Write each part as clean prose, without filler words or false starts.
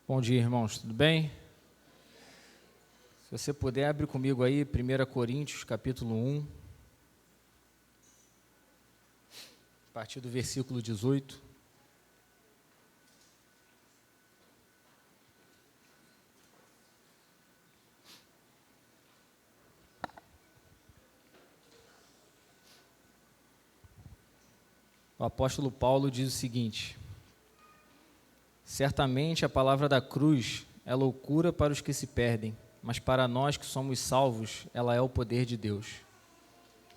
Bom dia, irmãos, tudo bem? Se você puder, abre comigo aí 1 Coríntios, capítulo 1, a partir do versículo 18. O apóstolo Paulo diz o seguinte: certamente a palavra da cruz é loucura para os que se perdem, mas para nós que somos salvos, ela é o poder de Deus.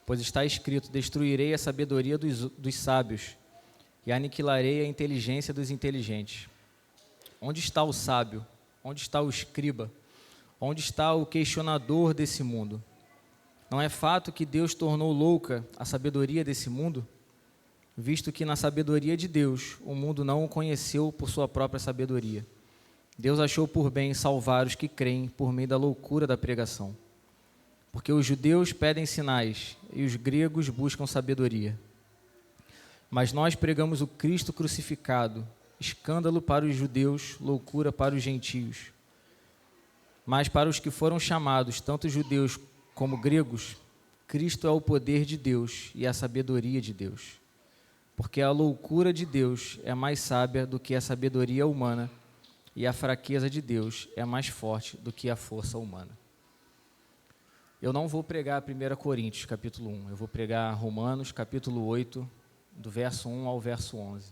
Pois está escrito: destruirei a sabedoria dos sábios e aniquilarei a inteligência dos inteligentes. Onde está o sábio? Onde está o escriba? Onde está o questionador desse mundo? Não é fato que Deus tornou louca a sabedoria desse mundo? Visto que na sabedoria de Deus, o mundo não o conheceu por sua própria sabedoria. Deus achou por bem salvar os que creem por meio da loucura da pregação. Porque os judeus pedem sinais e os gregos buscam sabedoria. Mas nós pregamos o Cristo crucificado, escândalo para os judeus, loucura para os gentios. Mas para os que foram chamados, tanto judeus como gregos, Cristo é o poder de Deus e a sabedoria de Deus. Porque a loucura de Deus é mais sábia do que a sabedoria humana, e a fraqueza de Deus é mais forte do que a força humana. Eu não vou pregar 1 Coríntios, capítulo 1, eu vou pregar Romanos, capítulo 8, do verso 1 ao verso 11.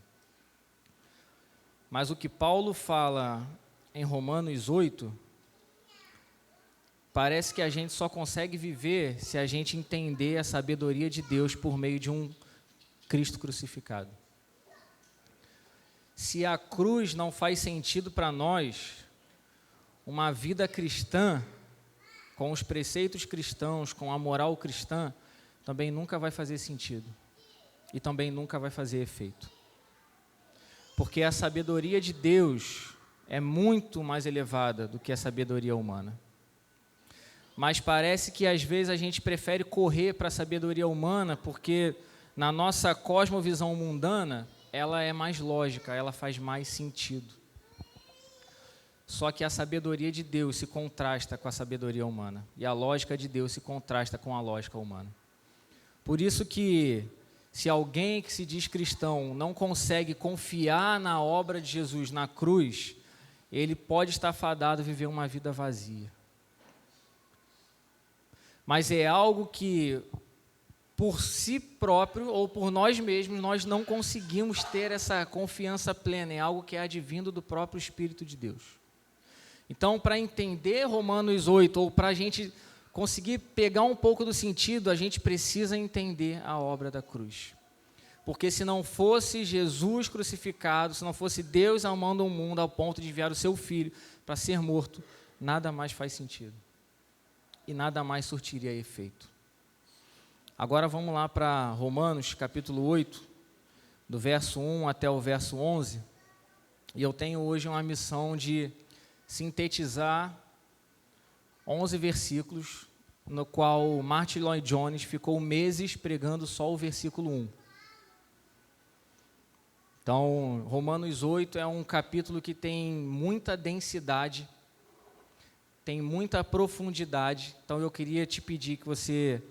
Mas o que Paulo fala em Romanos 8, parece que a gente só consegue viver se a gente entender a sabedoria de Deus por meio de um Cristo crucificado. Se a cruz não faz sentido para nós, uma vida cristã, com os preceitos cristãos, com a moral cristã, também nunca vai fazer sentido. E também nunca vai fazer efeito. Porque a sabedoria de Deus é muito mais elevada do que a sabedoria humana. Mas parece que às vezes a gente prefere correr para a sabedoria humana porque na nossa cosmovisão mundana, ela é mais lógica, ela faz mais sentido. Só que a sabedoria de Deus se contrasta com a sabedoria humana. E a lógica de Deus se contrasta com a lógica humana. Por isso que, se alguém que se diz cristão não consegue confiar na obra de Jesus na cruz, ele pode estar fadado a viver uma vida vazia. Mas é algo que, por si próprio ou por nós mesmos, nós não conseguimos ter essa confiança plena em algo que é advindo do próprio Espírito de Deus. Então, para entender Romanos 8, ou para a gente conseguir pegar um pouco do sentido, a gente precisa entender a obra da cruz. Porque se não fosse Jesus crucificado, se não fosse Deus amando o mundo ao ponto de enviar o seu Filho para ser morto, nada mais faz sentido. E nada mais surtiria efeito. Agora vamos lá para Romanos, capítulo 8, do verso 1 até o verso 11. E eu tenho hoje uma missão de sintetizar 11 versículos, no qual Martin Lloyd Jones ficou meses pregando só o versículo 1. Então, Romanos 8 é um capítulo que tem muita densidade, tem muita profundidade. Então, eu queria te pedir que você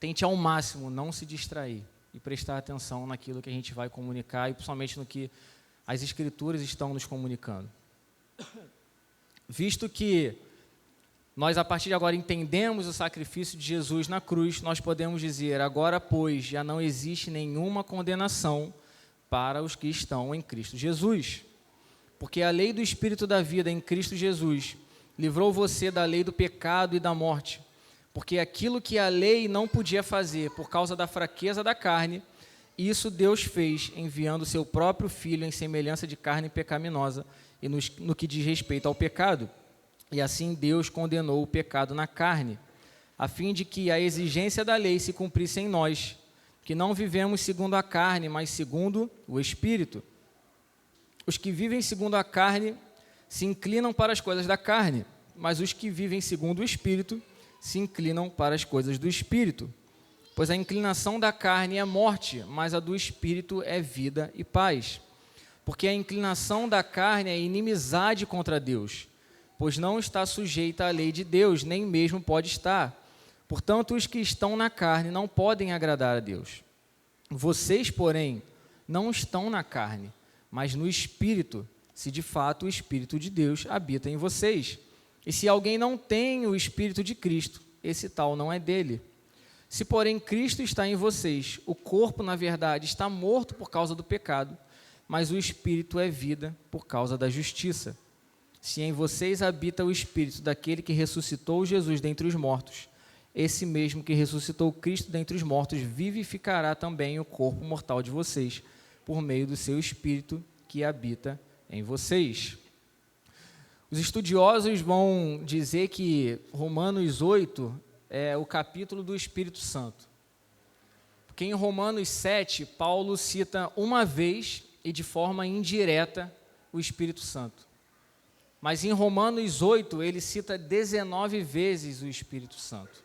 tente ao máximo não se distrair e prestar atenção naquilo que a gente vai comunicar e principalmente no que as Escrituras estão nos comunicando. Visto que nós, a partir de agora, entendemos o sacrifício de Jesus na cruz, nós podemos dizer: agora, pois, já não existe nenhuma condenação para os que estão em Cristo Jesus. Porque a lei do Espírito da vida em Cristo Jesus livrou você da lei do pecado e da morte. Porque aquilo que a lei não podia fazer por causa da fraqueza da carne, isso Deus fez enviando o seu próprio Filho em semelhança de carne pecaminosa e no que diz respeito ao pecado. E assim Deus condenou o pecado na carne, a fim de que a exigência da lei se cumprisse em nós, que não vivemos segundo a carne, mas segundo o Espírito. Os que vivem segundo a carne se inclinam para as coisas da carne, mas os que vivem segundo o Espírito se inclinam para as coisas do Espírito. Pois a inclinação da carne é morte, mas a do Espírito é vida e paz. porque a inclinação da carne é inimizade contra Deus, pois não está sujeita à lei de Deus, nem mesmo pode estar. Portanto, os que estão na carne não podem agradar a Deus. Vocês, porém, não estão na carne, mas no Espírito, se de fato o Espírito de Deus habita em vocês. E se alguém não tem o Espírito de Cristo, esse tal não é dele. Se, porém, Cristo está em vocês, o corpo, na verdade, está morto por causa do pecado, mas o Espírito é vida por causa da justiça. Se em vocês habita o Espírito daquele que ressuscitou Jesus dentre os mortos, esse mesmo que ressuscitou Cristo dentre os mortos vivificará também o corpo mortal de vocês, por meio do seu Espírito que habita em vocês. Os estudiosos vão dizer que Romanos 8 é o capítulo do Espírito Santo. Porque em Romanos 7, Paulo cita uma vez e de forma indireta o Espírito Santo. Mas em Romanos 8, ele cita 19 vezes o Espírito Santo,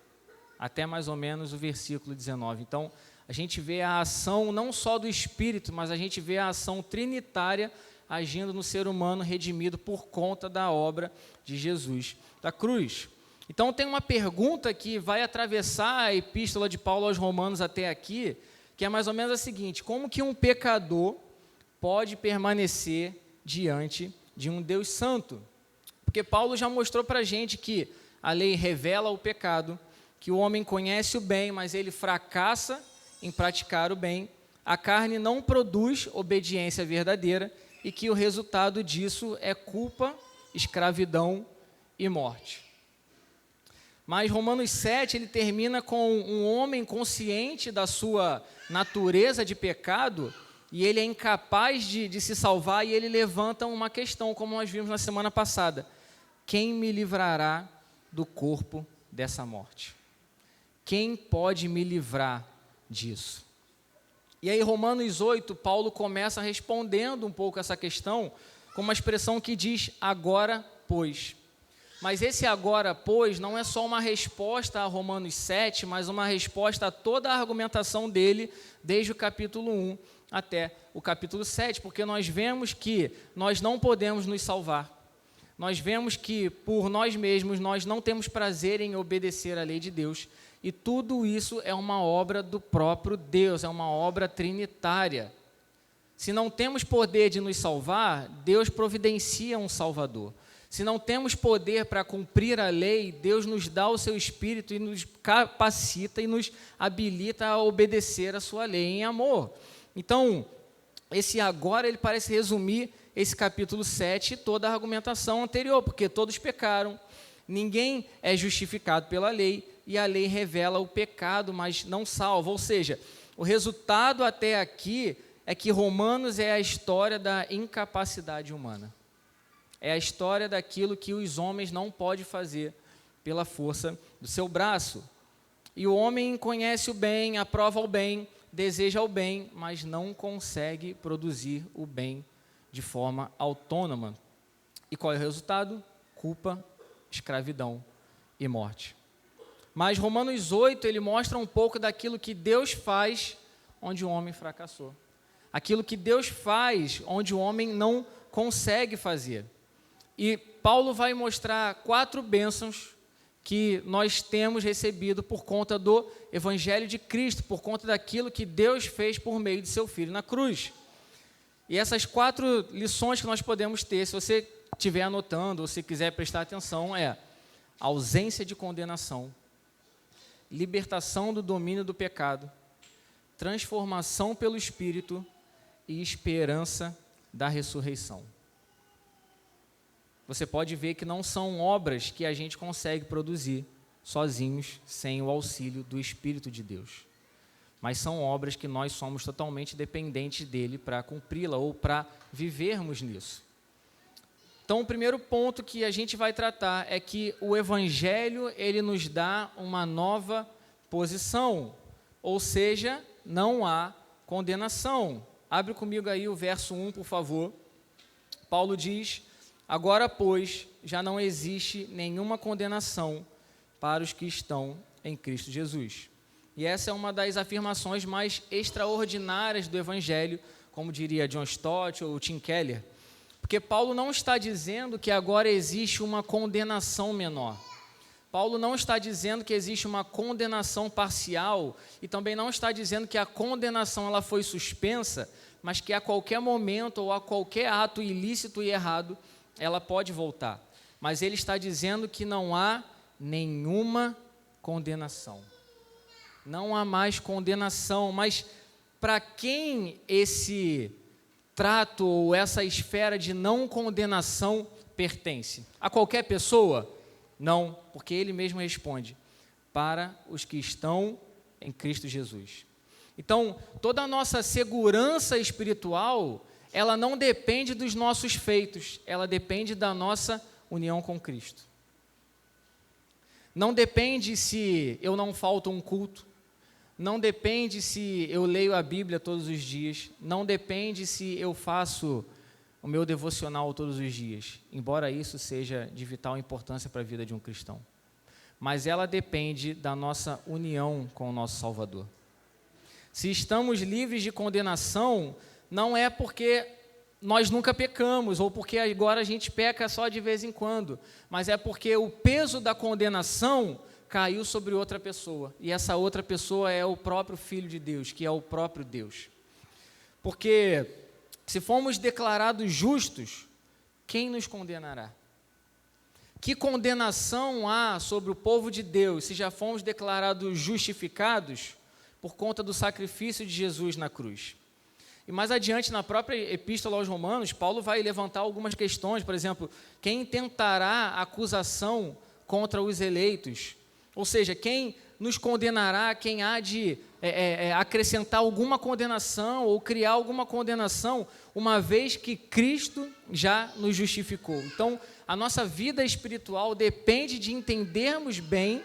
até mais ou menos o versículo 19. Então, a gente vê a ação não só do Espírito, mas a gente vê a ação trinitária agindo no ser humano redimido por conta da obra de Jesus da cruz. Então, tem uma pergunta que vai atravessar a epístola de Paulo aos Romanos até aqui, que é mais ou menos a seguinte: como que um pecador pode permanecer diante de um Deus santo? Porque Paulo já mostrou para a gente que a lei revela o pecado, que o homem conhece o bem, mas ele fracassa em praticar o bem, a carne não produz obediência verdadeira e que o resultado disso é culpa, escravidão e morte. Mas Romanos 7, ele termina com um homem consciente da sua natureza de pecado e ele é incapaz de se salvar, e ele levanta uma questão, como nós vimos na semana passada: quem me livrará do corpo dessa morte? Quem pode me livrar disso? E aí, Romanos 8, Paulo começa respondendo um pouco essa questão com uma expressão que diz: agora, pois. Mas esse agora, pois, não é só uma resposta a Romanos 7, mas uma resposta a toda a argumentação dele, desde o capítulo 1 até o capítulo 7, porque nós vemos que nós não podemos nos salvar. Nós vemos que, por nós mesmos, nós não temos prazer em obedecer à lei de Deus, e tudo isso é uma obra do próprio Deus, é uma obra trinitária. Se não temos poder de nos salvar, Deus providencia um Salvador. Se não temos poder para cumprir a lei, Deus nos dá o seu Espírito e nos capacita e nos habilita a obedecer a sua lei em amor. Então, esse agora, ele parece resumir esse capítulo 7 e toda a argumentação anterior, porque todos pecaram, ninguém é justificado pela lei, e a lei revela o pecado, mas não salva. Ou seja, o resultado até aqui é que Romanos é a história da incapacidade humana. É a história daquilo que os homens não podem fazer pela força do seu braço. E o homem conhece o bem, aprova o bem, deseja o bem, mas não consegue produzir o bem de forma autônoma. E qual é o resultado? Culpa, escravidão e morte. Mas Romanos 8, ele mostra um pouco daquilo que Deus faz onde o homem fracassou. Aquilo que Deus faz onde o homem não consegue fazer. E Paulo vai mostrar 4 bênçãos que nós temos recebido por conta do Evangelho de Cristo, por conta daquilo que Deus fez por meio de seu Filho na cruz. E essas 4 lições que nós podemos ter, se você estiver anotando ou se quiser prestar atenção, é ausência de condenação, libertação do domínio do pecado, transformação pelo Espírito e esperança da ressurreição. Você pode ver que não são obras que a gente consegue produzir sozinhos, sem o auxílio do Espírito de Deus. Mas são obras que nós somos totalmente dependentes dele para cumpri-la ou para vivermos nisso. Então, o primeiro ponto que a gente vai tratar é que o Evangelho, ele nos dá uma nova posição, ou seja, não há condenação. Abre comigo aí o verso 1, por favor. Paulo diz: agora, pois, já não existe nenhuma condenação para os que estão em Cristo Jesus. E essa é uma das afirmações mais extraordinárias do Evangelho, como diria John Stott ou Tim Keller, porque Paulo não está dizendo que agora existe uma condenação menor. Paulo não está dizendo que existe uma condenação parcial e também não está dizendo que a condenação ela foi suspensa, mas que a qualquer momento ou a qualquer ato ilícito e errado, ela pode voltar. Mas ele está dizendo que não há nenhuma condenação. Não há mais condenação, mas para quem esse trato ou essa esfera de não condenação pertence? A qualquer pessoa? Não, porque ele mesmo responde, para os que estão em Cristo Jesus. Então, toda a nossa segurança espiritual, ela não depende dos nossos feitos, ela depende da nossa união com Cristo. Não depende se eu não falto um culto, não depende se eu leio a Bíblia todos os dias, não depende se eu faço o meu devocional todos os dias, embora isso seja de vital importância para a vida de um cristão. Mas ela depende da nossa união com o nosso Salvador. Se estamos livres de condenação, não é porque nós nunca pecamos, ou porque agora a gente peca só de vez em quando, mas é porque o peso da condenação caiu sobre outra pessoa, e essa outra pessoa é o próprio Filho de Deus, que é o próprio Deus. Porque se formos declarados justos, quem nos condenará? Que condenação há sobre o povo de Deus, se já fomos declarados justificados por conta do sacrifício de Jesus na cruz? E mais adiante, na própria Epístola aos Romanos, Paulo vai levantar algumas questões, por exemplo, quem tentará acusação contra os eleitos? Ou seja, quem nos condenará, quem há de acrescentar alguma condenação ou criar alguma condenação, uma vez que Cristo já nos justificou. Então, a nossa vida espiritual depende de entendermos bem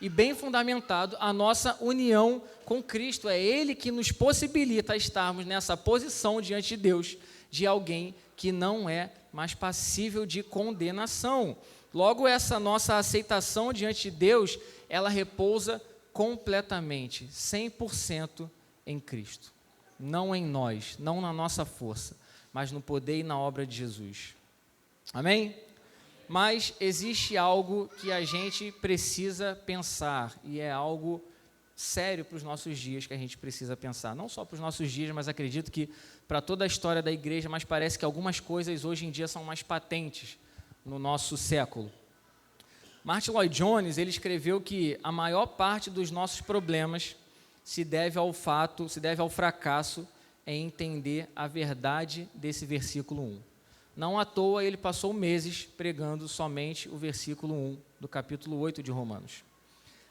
e bem fundamentado a nossa união com Cristo. É Ele que nos possibilita estarmos nessa posição diante de Deus, de alguém que não é mais passível de condenação. Logo, essa nossa aceitação diante de Deus, ela repousa completamente, 100% em Cristo. Não em nós, não na nossa força, mas no poder e na obra de Jesus. Amém? Mas existe algo que a gente precisa pensar, e é algo sério para os nossos dias que a gente precisa pensar. Não só para os nossos dias, mas acredito que para toda a história da igreja, mas parece que algumas coisas hoje em dia são mais patentes no nosso século. Martin Lloyd Jones, ele escreveu que a maior parte dos nossos problemas se deve ao fracasso em entender a verdade desse versículo 1. Não à toa ele passou meses pregando somente o versículo 1 do capítulo 8 de Romanos.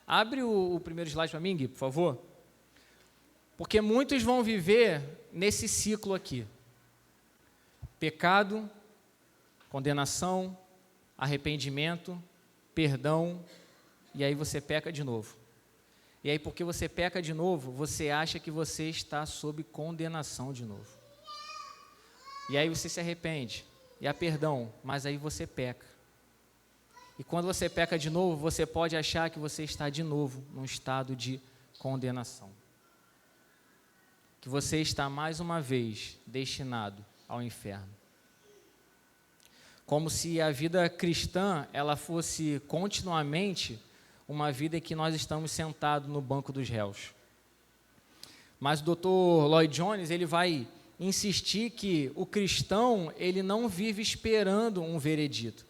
Abre o primeiro slide para mim, Gui, por favor. Porque muitos vão viver nesse ciclo aqui. Pecado, condenação, arrependimento, perdão, e aí você peca de novo. E aí, porque você peca de novo, você acha que você está sob condenação de novo. E aí você se arrepende, e há perdão, mas aí você peca. E quando você peca de novo, você pode achar que você está de novo num estado de condenação. Que você está mais uma vez destinado ao inferno. Como se a vida cristã, ela fosse continuamente uma vida em que nós estamos sentados no banco dos réus. Mas o Dr. Lloyd Jones, ele vai insistir que o cristão, ele não vive esperando um veredito,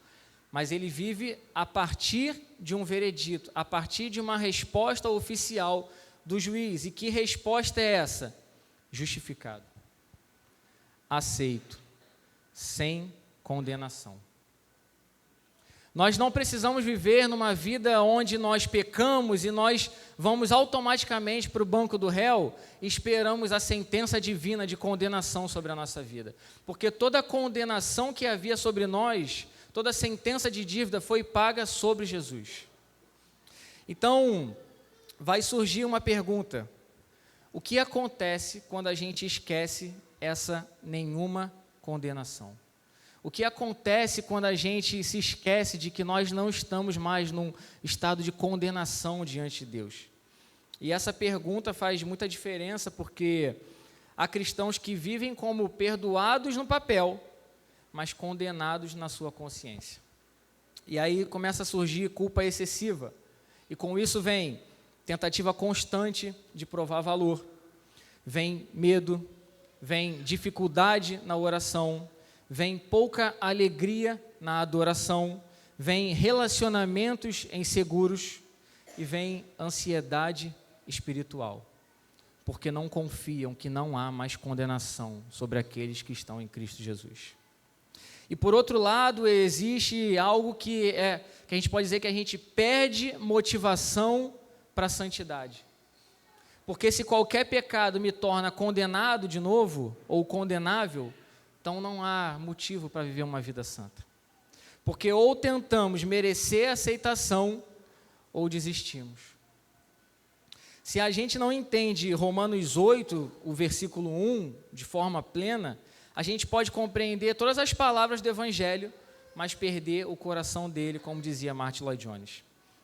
mas ele vive a partir de um veredito, a partir de uma resposta oficial do juiz. E que resposta é essa? Justificado, aceito, sem condenação. Nós não precisamos viver numa vida onde nós pecamos e nós vamos automaticamente para o banco do réu e esperamos a sentença divina de condenação sobre a nossa vida. Porque toda a condenação que havia sobre nós, toda a sentença de dívida foi paga sobre Jesus. Então, vai surgir uma pergunta: o que acontece quando a gente esquece essa nenhuma condenação? O que acontece quando a gente se esquece de que nós não estamos mais num estado de condenação diante de Deus? E essa pergunta faz muita diferença, porque há cristãos que vivem como perdoados no papel, mas condenados na sua consciência. E aí começa a surgir culpa excessiva. E com isso vem tentativa constante de provar valor, vem medo, vem dificuldade na oração, vem pouca alegria na adoração, vem relacionamentos inseguros e vem ansiedade espiritual, porque não confiam que não há mais condenação sobre aqueles que estão em Cristo Jesus. E por outro lado, existe algo que a gente pode dizer que a gente perde motivação para a santidade. Porque se qualquer pecado me torna condenado de novo, ou condenável, então não há motivo para viver uma vida santa. Porque ou tentamos merecer aceitação, ou desistimos. Se a gente não entende Romanos 8, o versículo 1, de forma plena, a gente pode compreender todas as palavras do Evangelho, mas perder o coração dele, como dizia Martyn Lloyd-Jones.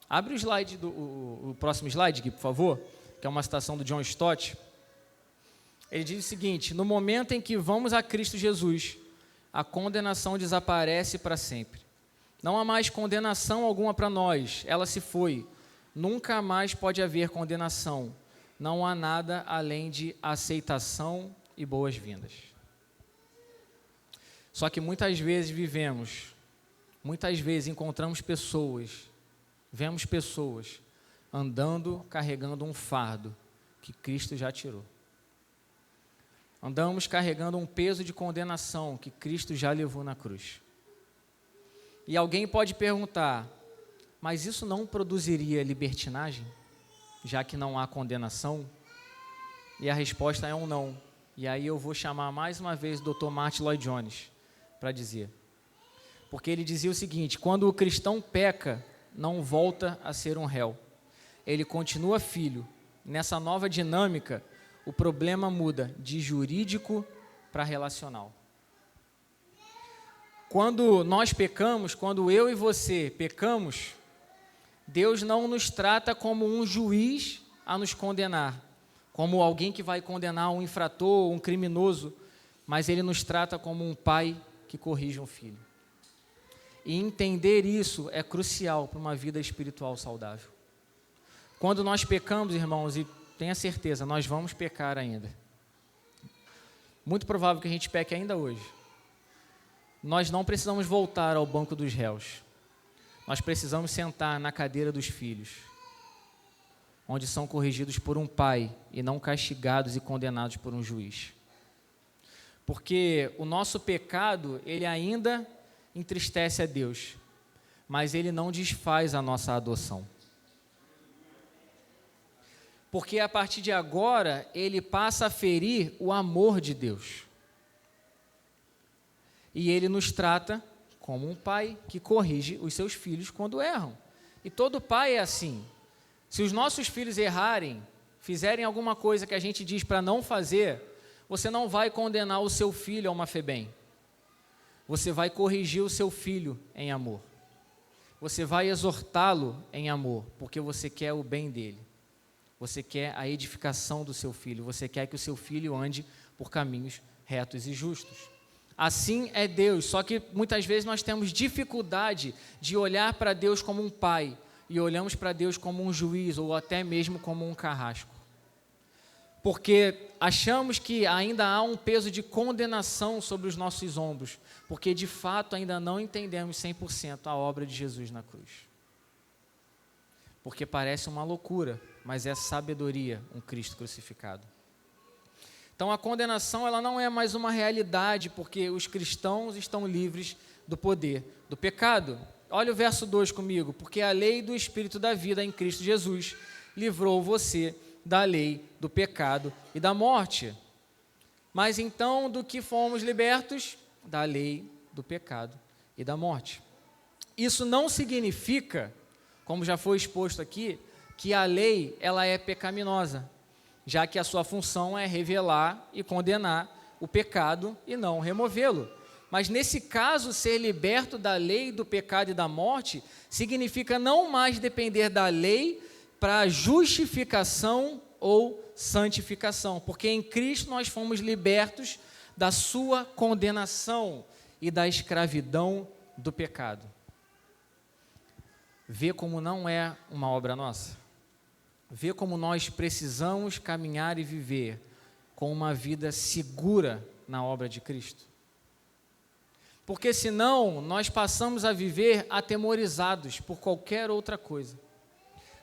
Abre o próximo slide, Gui, por favor, que é uma citação do John Stott. Ele diz o seguinte: no momento em que vamos a Cristo Jesus, a condenação desaparece para sempre. Não há mais condenação alguma para nós, ela se foi. Nunca mais pode haver condenação. Não há nada além de aceitação e boas-vindas. Só que muitas vezes encontramos pessoas, vemos pessoas andando, carregando um fardo que Cristo já tirou. Andamos carregando um peso de condenação que Cristo já levou na cruz. E alguém pode perguntar, mas isso não produziria libertinagem, já que não há condenação? E a resposta é um não. E aí eu vou chamar mais uma vez o Dr. Martyn Lloyd-Jones para dizer. Porque ele dizia o seguinte: quando o cristão peca, não volta a ser um réu. Ele continua filho. Nessa nova dinâmica, o problema muda de jurídico para relacional. Quando nós pecamos, quando eu e você pecamos, Deus não nos trata como um juiz a nos condenar, como alguém que vai condenar um infrator, um criminoso, mas Ele nos trata como um pai que corrige um filho. E entender isso é crucial para uma vida espiritual saudável. Quando nós pecamos, irmãos, e tenha certeza, nós vamos pecar ainda. Muito provável que a gente peque ainda hoje. Nós não precisamos voltar ao banco dos réus. Nós precisamos sentar na cadeira dos filhos, onde são corrigidos por um pai e não castigados e condenados por um juiz. Porque o nosso pecado, ele ainda entristece a Deus, mas ele não desfaz a nossa adoção. Porque a partir de agora, ele passa a ferir o amor de Deus. E ele nos trata como um pai que corrige os seus filhos quando erram. E todo pai é assim. Se os nossos filhos errarem, fizerem alguma coisa que a gente diz para não fazer, você não vai condenar o seu filho a uma FEBEM. Você vai corrigir o seu filho em amor. Você vai exortá-lo em amor, porque você quer o bem dele. Você quer a edificação do seu filho. Você quer que o seu filho ande por caminhos retos e justos. Assim é Deus, só que muitas vezes nós temos dificuldade de olhar para Deus como um pai e olhamos para Deus como um juiz ou até mesmo como um carrasco. Porque achamos que ainda há um peso de condenação sobre os nossos ombros, porque de fato ainda não entendemos 100% a obra de Jesus na cruz. Porque parece uma loucura, mas é sabedoria, um Cristo crucificado. Então a condenação ela não é mais uma realidade, porque os cristãos estão livres do poder do pecado. Olha o verso 2 comigo. Porque a lei do Espírito da vida em Cristo Jesus livrou você da lei do pecado e da morte. Mas então do que fomos libertos? Da lei do pecado e da morte. Isso não significa, como já foi exposto aqui, que a lei ela é pecaminosa, já que a sua função é revelar e condenar o pecado e não removê-lo. Mas nesse caso, ser liberto da lei do pecado e da morte significa não mais depender da lei para a justificação ou santificação, porque em Cristo nós fomos libertos da sua condenação e da escravidão do pecado. Vê como não é uma obra nossa? Vê como nós precisamos caminhar e viver com uma vida segura na obra de Cristo? Porque senão nós passamos a viver atemorizados por qualquer outra coisa,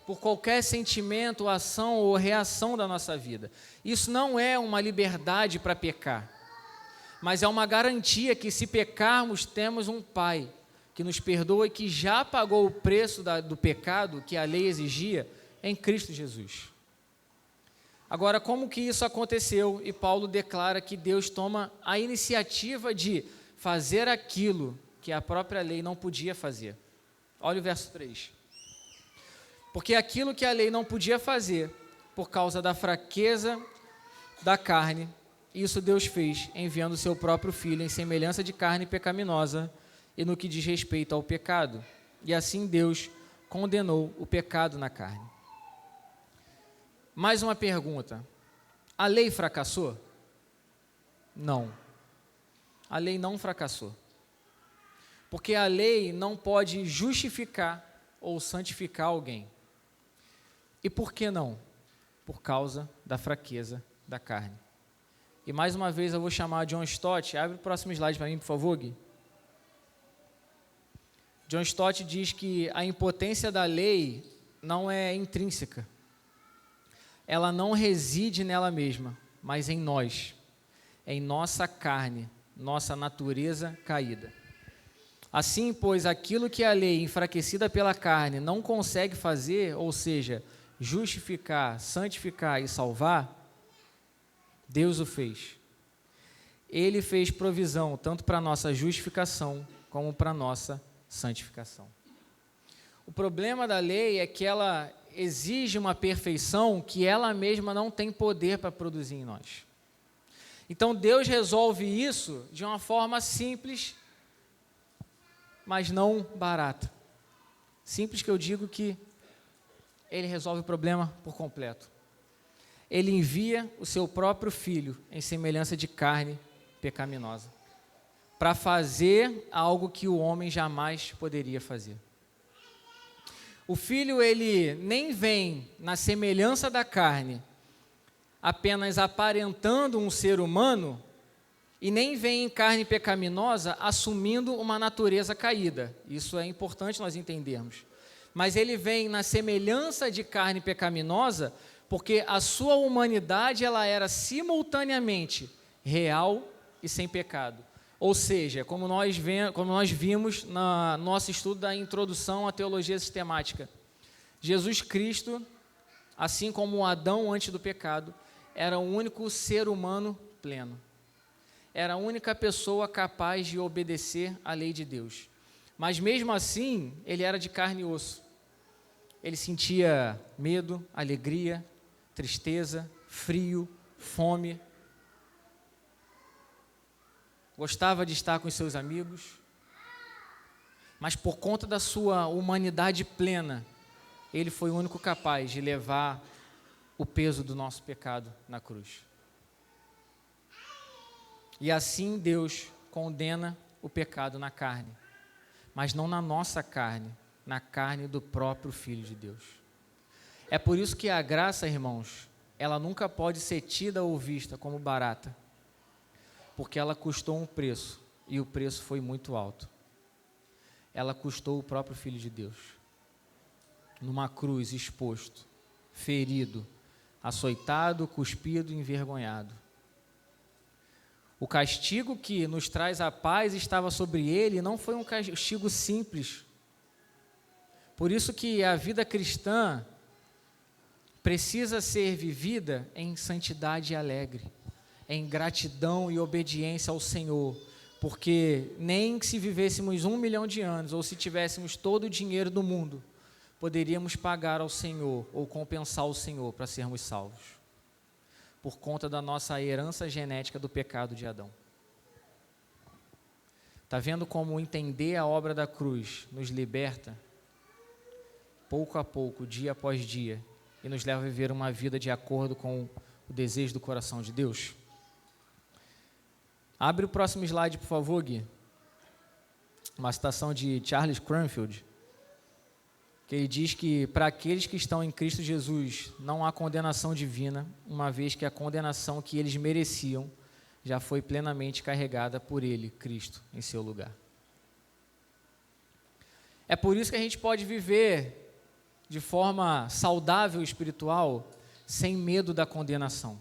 por qualquer sentimento, ação ou reação da nossa vida. Isso não é uma liberdade para pecar, mas é uma garantia que, se pecarmos, temos um Pai que nos perdoa e que já pagou o preço do pecado que a lei exigia em Cristo Jesus. Agora, como que isso aconteceu? E Paulo declara que Deus toma a iniciativa de fazer aquilo que a própria lei não podia fazer. Olha o verso 3. Porque aquilo que a lei não podia fazer, por causa da fraqueza da carne, isso Deus fez, enviando o seu próprio Filho em semelhança de carne pecaminosa e no que diz respeito ao pecado. E assim Deus condenou o pecado na carne. Mais uma pergunta. A lei fracassou? Não. A lei não fracassou. Porque a lei não pode justificar ou santificar alguém. E por que não? Por causa da fraqueza da carne. E mais uma vez eu vou chamar John Stott. Abre o próximo slide para mim, por favor, Gui. John Stott diz que a impotência da lei não é intrínseca. Ela não reside nela mesma, mas em nós, em nossa carne, nossa natureza caída. Assim, pois, aquilo que a lei, enfraquecida pela carne, não consegue fazer, ou seja, justificar, santificar e salvar, Deus o fez. Ele fez provisão tanto para a nossa justificação como para a nossa santificação. O problema da lei é que ela exige uma perfeição que ela mesma não tem poder para produzir em nós. Então Deus resolve isso de uma forma simples, mas não barata. Simples que eu digo que Ele resolve o problema por completo. Ele envia o seu próprio Filho em semelhança de carne pecaminosa, para fazer algo que o homem jamais poderia fazer. O Filho, ele nem vem na semelhança da carne, apenas aparentando um ser humano, e nem vem em carne pecaminosa assumindo uma natureza caída. Isso é importante nós entendermos. Mas ele vem na semelhança de carne pecaminosa, porque a sua humanidade ela era simultaneamente real e sem pecado. Ou seja, como nós vimos no nosso estudo da introdução à teologia sistemática, Jesus Cristo, assim como Adão antes do pecado, era o único ser humano pleno. Era a única pessoa capaz de obedecer à lei de Deus. Mas mesmo assim, ele era de carne e osso. Ele sentia medo, alegria, tristeza, frio, fome. Gostava de estar com os seus amigos, mas por conta da sua humanidade plena, ele foi o único capaz de levar o peso do nosso pecado na cruz. E assim Deus condena o pecado na carne, mas não na nossa carne, na carne do próprio Filho de Deus. É por isso que a graça, irmãos, ela nunca pode ser tida ou vista como barata, porque ela custou um preço, e o preço foi muito alto. Ela custou o próprio Filho de Deus, numa cruz exposto, ferido, açoitado, cuspido, envergonhado. O castigo que nos traz a paz estava sobre ele, não foi um castigo simples. Por isso que a vida cristã precisa ser vivida em santidade alegre, em gratidão e obediência ao Senhor, porque nem que se vivêssemos 1 milhão de anos, ou se tivéssemos todo o dinheiro do mundo, poderíamos pagar ao Senhor, ou compensar o Senhor para sermos salvos, por conta da nossa herança genética do pecado de Adão. Está vendo como entender a obra da cruz nos liberta, pouco a pouco, dia após dia, e nos leva a viver uma vida de acordo com o desejo do coração de Deus? Abre o próximo slide, por favor, Gui. Uma citação de Charles Cranfield, que ele diz que para aqueles que estão em Cristo Jesus não há condenação divina, uma vez que a condenação que eles mereciam já foi plenamente carregada por Ele, Cristo, em seu lugar. É por isso que a gente pode viver de forma saudável espiritual, sem medo da condenação.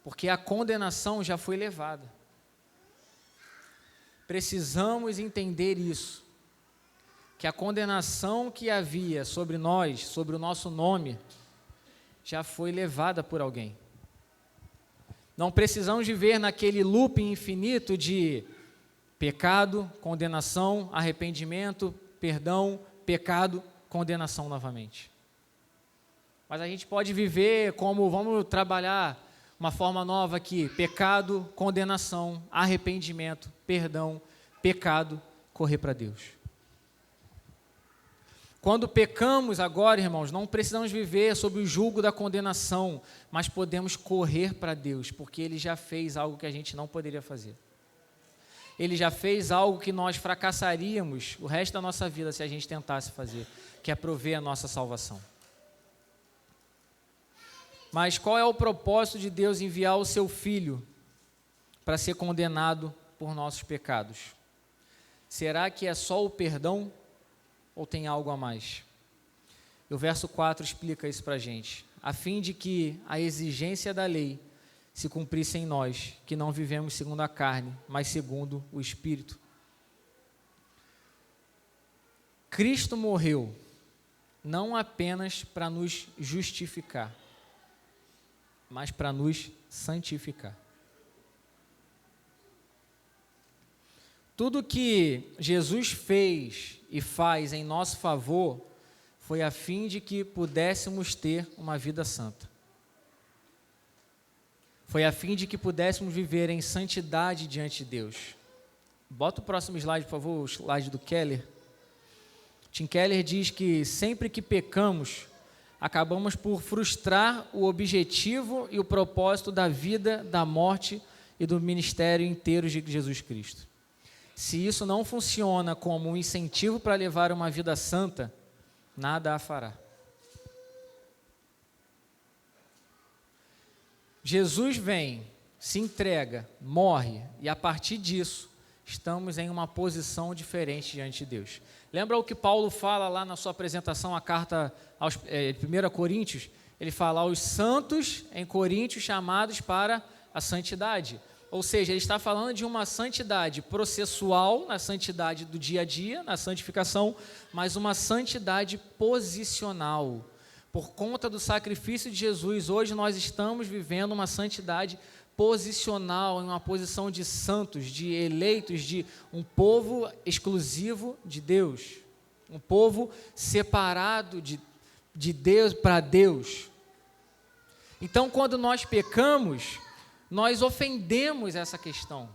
Porque a condenação já foi levada. Precisamos entender isso, que a condenação que havia sobre nós, sobre o nosso nome, já foi levada por alguém. Não precisamos viver naquele looping infinito de pecado, condenação, arrependimento, perdão, pecado, condenação novamente. Mas a gente pode viver como, vamos trabalhar uma forma nova aqui, pecado, condenação, arrependimento, perdão, pecado, correr para Deus. Quando pecamos agora, irmãos, não precisamos viver sob o jugo da condenação, mas podemos correr para Deus, porque Ele já fez algo que a gente não poderia fazer. Ele já fez algo que nós fracassaríamos o resto da nossa vida se a gente tentasse fazer, que é prover a nossa salvação. Mas qual é o propósito de Deus enviar o seu Filho para ser condenado por nossos pecados? Será que é só o perdão ou tem algo a mais? E o verso 4 explica isso para a gente. A fim de que a exigência da lei se cumprisse em nós, que não vivemos segundo a carne, mas segundo o Espírito. Cristo morreu não apenas para nos justificar, mas para nos santificar. Tudo que Jesus fez e faz em nosso favor foi a fim de que pudéssemos ter uma vida santa. Foi a fim de que pudéssemos viver em santidade diante de Deus. Bota o próximo slide, por favor, o slide do Keller. Tim Keller diz que sempre que pecamos, acabamos por frustrar o objetivo e o propósito da vida, da morte e do ministério inteiro de Jesus Cristo. Se isso não funciona como um incentivo para levar uma vida santa, nada a fará. Jesus vem, se entrega, morre, e a partir disso, estamos em uma posição diferente diante de Deus. Lembra o que Paulo fala lá na sua apresentação, a carta aos 1 Coríntios? Ele fala aos santos em Coríntios chamados para a santidade. Ou seja, ele está falando de uma santidade processual, na santidade do dia a dia, na santificação, mas uma santidade posicional. Por conta do sacrifício de Jesus, hoje nós estamos vivendo uma santidade posicional, em uma posição de santos, de eleitos, de um povo exclusivo de Deus, um povo separado de Deus para Deus. Então, quando nós pecamos, nós ofendemos essa questão.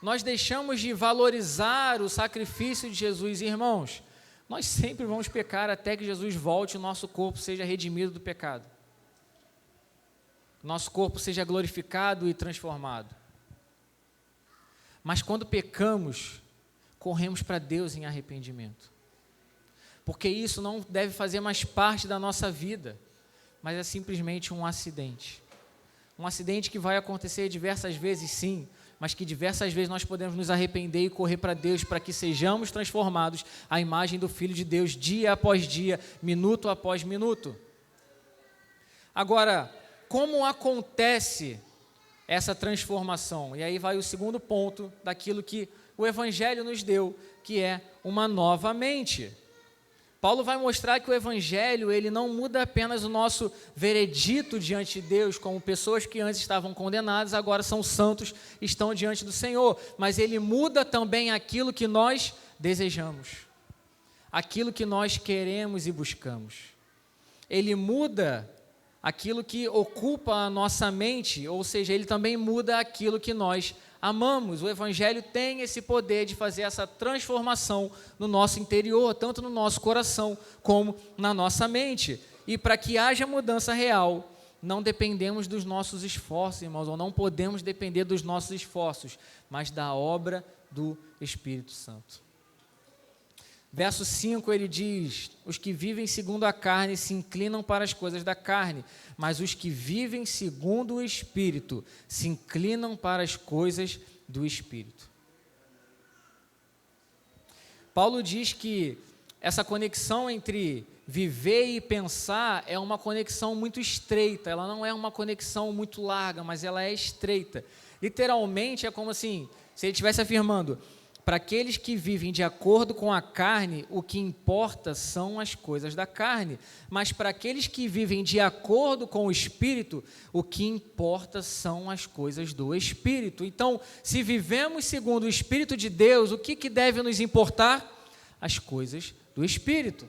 Nós deixamos de valorizar o sacrifício de Jesus. Irmãos, nós sempre vamos pecar até que Jesus volte e o nosso corpo seja redimido do pecado. Nosso corpo seja glorificado e transformado. Mas quando pecamos, corremos para Deus em arrependimento. Porque isso não deve fazer mais parte da nossa vida, mas é simplesmente um acidente. Um acidente que vai acontecer diversas vezes, sim, mas que diversas vezes nós podemos nos arrepender e correr para Deus para que sejamos transformados à imagem do Filho de Deus, dia após dia, minuto após minuto. Agora, como acontece essa transformação? E aí vai o segundo ponto daquilo que o Evangelho nos deu, que é uma nova mente. Paulo vai mostrar que o Evangelho, ele não muda apenas o nosso veredito diante de Deus, como pessoas que antes estavam condenadas, agora são santos, estão diante do Senhor, mas ele muda também aquilo que nós desejamos, aquilo que nós queremos e buscamos. Ele muda aquilo que ocupa a nossa mente, ou seja, ele também muda aquilo que nós amamos. O Evangelho tem esse poder de fazer essa transformação no nosso interior, tanto no nosso coração como na nossa mente. E para que haja mudança real, não dependemos dos nossos esforços, irmãos, ou não podemos depender dos nossos esforços, mas da obra do Espírito Santo. Verso 5, ele diz: os que vivem segundo a carne se inclinam para as coisas da carne, mas os que vivem segundo o Espírito se inclinam para as coisas do Espírito. Paulo diz que essa conexão entre viver e pensar é uma conexão muito estreita, ela não é uma conexão muito larga, mas ela é estreita. Literalmente é como assim, se ele estivesse afirmando: para aqueles que vivem de acordo com a carne, o que importa são as coisas da carne. Mas para aqueles que vivem de acordo com o Espírito, o que importa são as coisas do Espírito. Então, se vivemos segundo o Espírito de Deus, o que deve nos importar? As coisas do Espírito.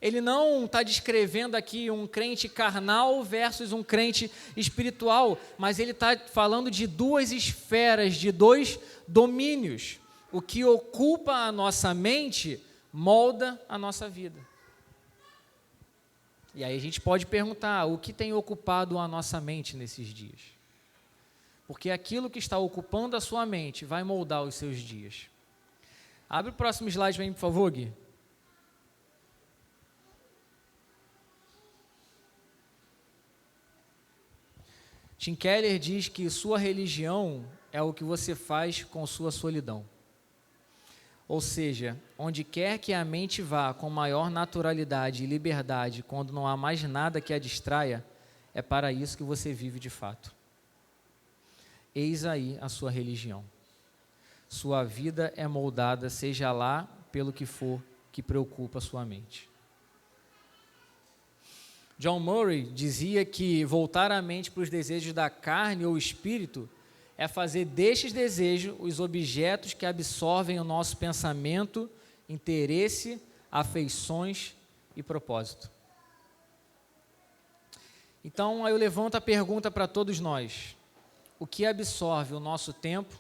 Ele não está descrevendo aqui um crente carnal versus um crente espiritual, mas ele está falando de duas esferas, de dois domínios. O que ocupa a nossa mente molda a nossa vida. E aí a gente pode perguntar: o que tem ocupado a nossa mente nesses dias? Porque aquilo que está ocupando a sua mente vai moldar os seus dias. Abre o próximo slide para mim, por favor, Gui. Tim Keller diz que sua religião é o que você faz com sua solidão. Ou seja, onde quer que a mente vá com maior naturalidade e liberdade, quando não há mais nada que a distraia, é para isso que você vive de fato. Eis aí a sua religião. Sua vida é moldada, seja lá pelo que for que preocupa a sua mente. John Murray dizia que voltar a mente para os desejos da carne ou espírito é fazer destes desejos os objetos que absorvem o nosso pensamento, interesse, afeições e propósito. Então, eu levanto a pergunta para todos nós: o que absorve o nosso tempo,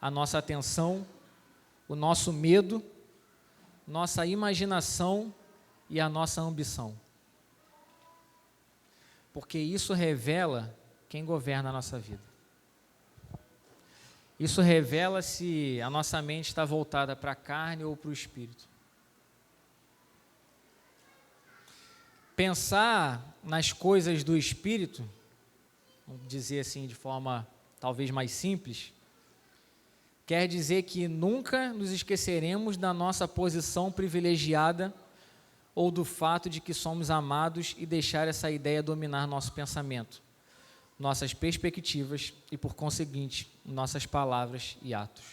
a nossa atenção, o nosso medo, nossa imaginação e a nossa ambição? Porque isso revela quem governa a nossa vida. Isso revela se a nossa mente está voltada para a carne ou para o espírito. Pensar nas coisas do espírito, vamos dizer assim de forma talvez mais simples, quer dizer que nunca nos esqueceremos da nossa posição privilegiada ou do fato de que somos amados e deixar essa ideia dominar nosso pensamento, nossas perspectivas e, por conseguinte, nossas palavras e atos.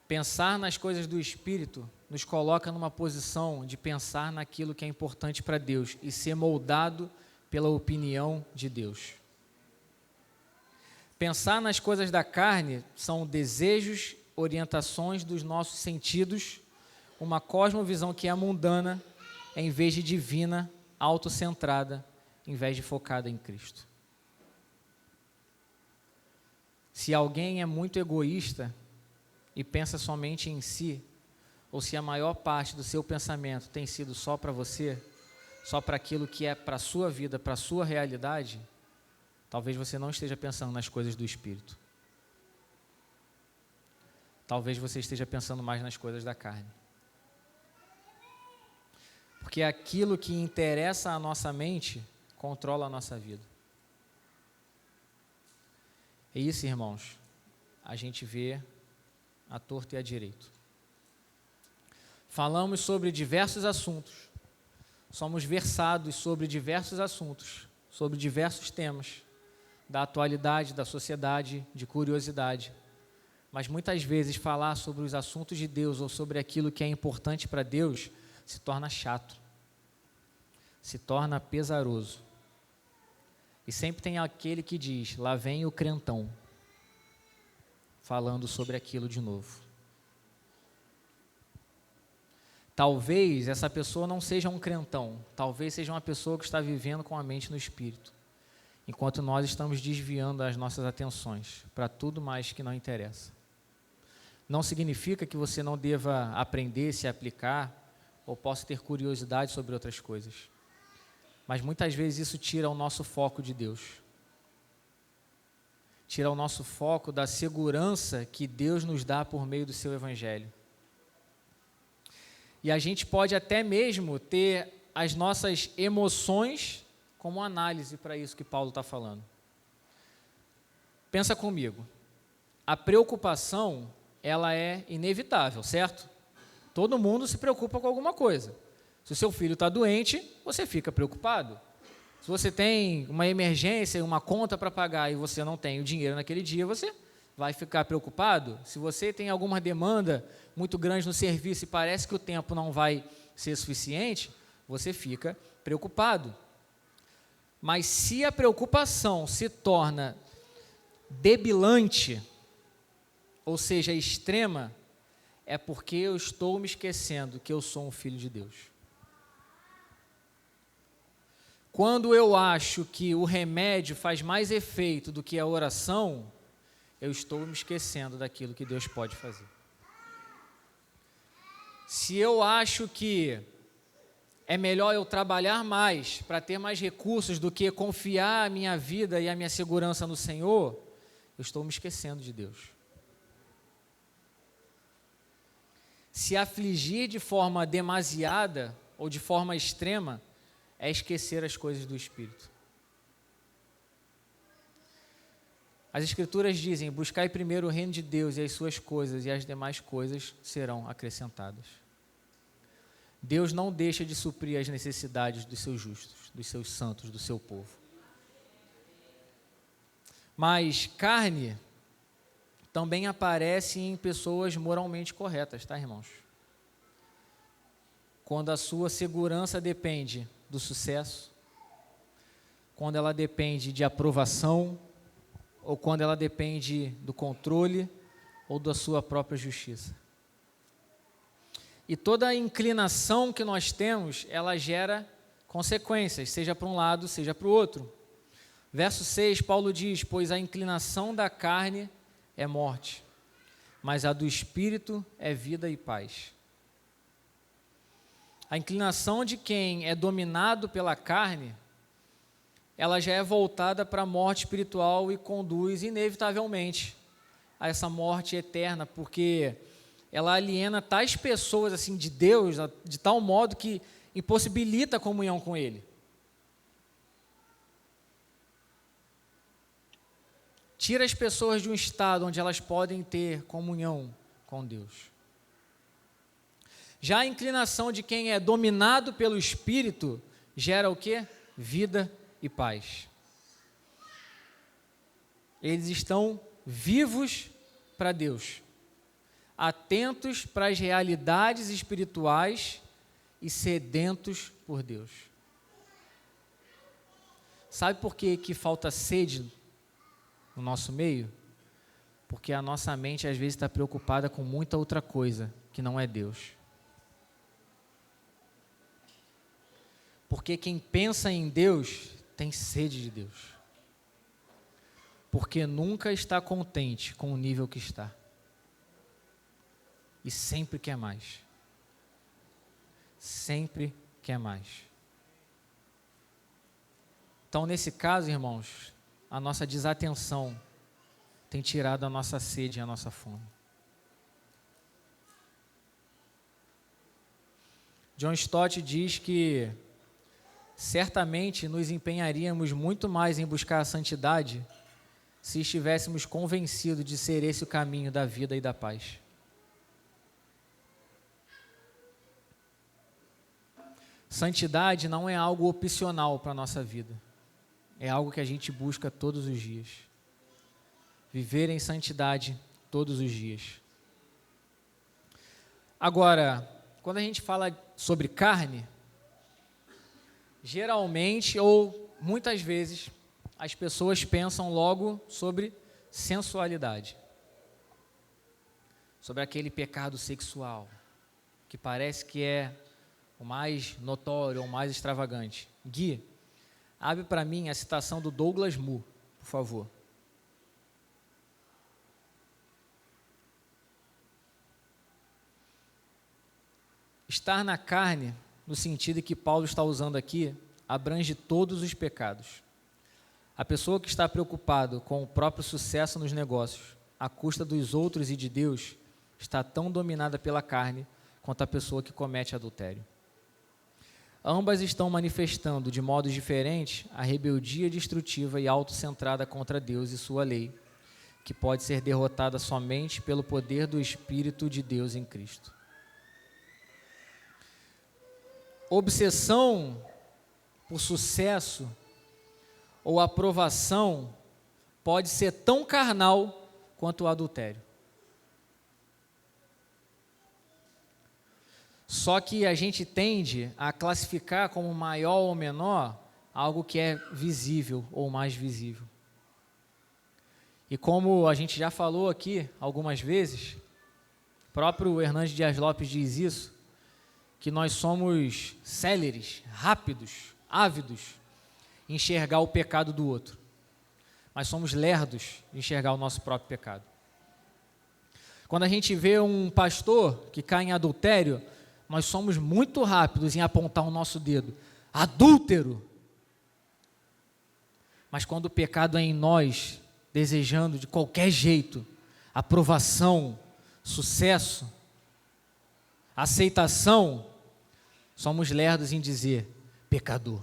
Pensar nas coisas do Espírito nos coloca numa posição de pensar naquilo que é importante para Deus e ser moldado pela opinião de Deus. Pensar nas coisas da carne são desejos, orientações dos nossos sentidos, uma cosmovisão que é mundana, em vez de divina, autocentrada, em vez de focada em Cristo. Se alguém é muito egoísta e pensa somente em si, ou se a maior parte do seu pensamento tem sido só para você, só para aquilo que é para a sua vida, para a sua realidade, talvez você não esteja pensando nas coisas do Espírito. Talvez você esteja pensando mais nas coisas da carne. Porque aquilo que interessa à nossa mente controla a nossa vida. É isso, irmãos, a gente vê à torto e à direito. Falamos sobre diversos assuntos, somos versados sobre diversos assuntos, sobre diversos temas, da atualidade, da sociedade, de curiosidade. Mas muitas vezes falar sobre os assuntos de Deus ou sobre aquilo que é importante para Deus se torna chato, se torna pesaroso. E sempre tem aquele que diz: lá vem o crentão, falando sobre aquilo de novo. Talvez essa pessoa não seja um crentão, talvez seja uma pessoa que está vivendo com a mente no espírito, enquanto nós estamos desviando as nossas atenções para tudo mais que não interessa. Não significa que você não deva aprender, se aplicar, ou possa ter curiosidade sobre outras coisas. Mas muitas vezes isso tira o nosso foco de Deus. Tira o nosso foco da segurança que Deus nos dá por meio do seu Evangelho. E a gente pode até mesmo ter as nossas emoções como análise para isso que Paulo está falando. Pensa comigo. A preocupação, ela é inevitável, certo? Todo mundo se preocupa com alguma coisa. Se o seu filho está doente, você fica preocupado. Se você tem uma emergência, uma conta para pagar e você não tem o dinheiro naquele dia, você vai ficar preocupado. Se você tem alguma demanda muito grande no serviço e parece que o tempo não vai ser suficiente, você fica preocupado. Mas se a preocupação se torna debilante, ou seja, extrema, é porque eu estou me esquecendo que eu sou um filho de Deus. Quando eu acho que o remédio faz mais efeito do que a oração, eu estou me esquecendo daquilo que Deus pode fazer. Se eu acho que é melhor eu trabalhar mais para ter mais recursos do que confiar a minha vida e a minha segurança no Senhor, eu estou me esquecendo de Deus. Se afligir de forma demasiada ou de forma extrema é esquecer as coisas do Espírito. As Escrituras dizem: buscai primeiro o reino de Deus e as suas coisas, e as demais coisas serão acrescentadas. Deus não deixa de suprir as necessidades dos seus justos, dos seus santos, do seu povo. Mas carne também aparece em pessoas moralmente corretas, tá, irmãos? Quando a sua segurança depende do sucesso, quando ela depende de aprovação, ou quando ela depende do controle ou da sua própria justiça. E toda a inclinação que nós temos, ela gera consequências, seja para um lado, seja para o outro. Verso 6, Paulo diz: pois a inclinação da carne é morte, mas a do Espírito é vida e paz. A inclinação de quem é dominado pela carne, ela já é voltada para a morte espiritual e conduz inevitavelmente a essa morte eterna, porque ela aliena tais pessoas assim de Deus, de tal modo que impossibilita a comunhão com Ele. Tira as pessoas de um estado onde elas podem ter comunhão com Deus. Já a inclinação de quem é dominado pelo Espírito gera o quê? Vida e paz. Eles estão vivos para Deus, atentos para as realidades espirituais e sedentos por Deus. Sabe por que falta sede no nosso meio? Porque a nossa mente às vezes está preocupada com muita outra coisa que não é Deus. Porque quem pensa em Deus tem sede de Deus. Porque nunca está contente com o nível que está. E sempre quer mais. Sempre quer mais. Então, nesse caso, irmãos, a nossa desatenção tem tirado a nossa sede e a nossa fome. John Stott diz que certamente nos empenharíamos muito mais em buscar a santidade se estivéssemos convencidos de ser esse o caminho da vida e da paz. Santidade não é algo opcional para a nossa vida. É algo que a gente busca todos os dias. Viver em santidade todos os dias. Agora, quando a gente fala sobre carne, geralmente ou muitas vezes as pessoas pensam logo sobre sensualidade, sobre aquele pecado sexual que parece que é o mais notório, o mais extravagante. Gui, abre para mim a citação do Douglas Moo, por favor. Estar na carne, no sentido que Paulo está usando aqui, abrange todos os pecados. A pessoa que está preocupada com o próprio sucesso nos negócios, à custa dos outros e de Deus, está tão dominada pela carne quanto a pessoa que comete adultério. Ambas estão manifestando de modos diferentes a rebeldia destrutiva e autocentrada contra Deus e sua lei, que pode ser derrotada somente pelo poder do Espírito de Deus em Cristo. Obsessão por sucesso ou aprovação pode ser tão carnal quanto o adultério. Só que a gente tende a classificar como maior ou menor algo que é visível ou mais visível. E como a gente já falou aqui algumas vezes, o próprio Hernandes Dias Lopes diz isso, que nós somos céleres, rápidos, ávidos em enxergar o pecado do outro, mas somos lerdos em enxergar o nosso próprio pecado. Quando a gente vê um pastor que cai em adultério, nós somos muito rápidos em apontar o nosso dedo, adúltero. Mas quando o pecado é em nós, desejando de qualquer jeito aprovação, sucesso, aceitação, somos lerdos em dizer pecador.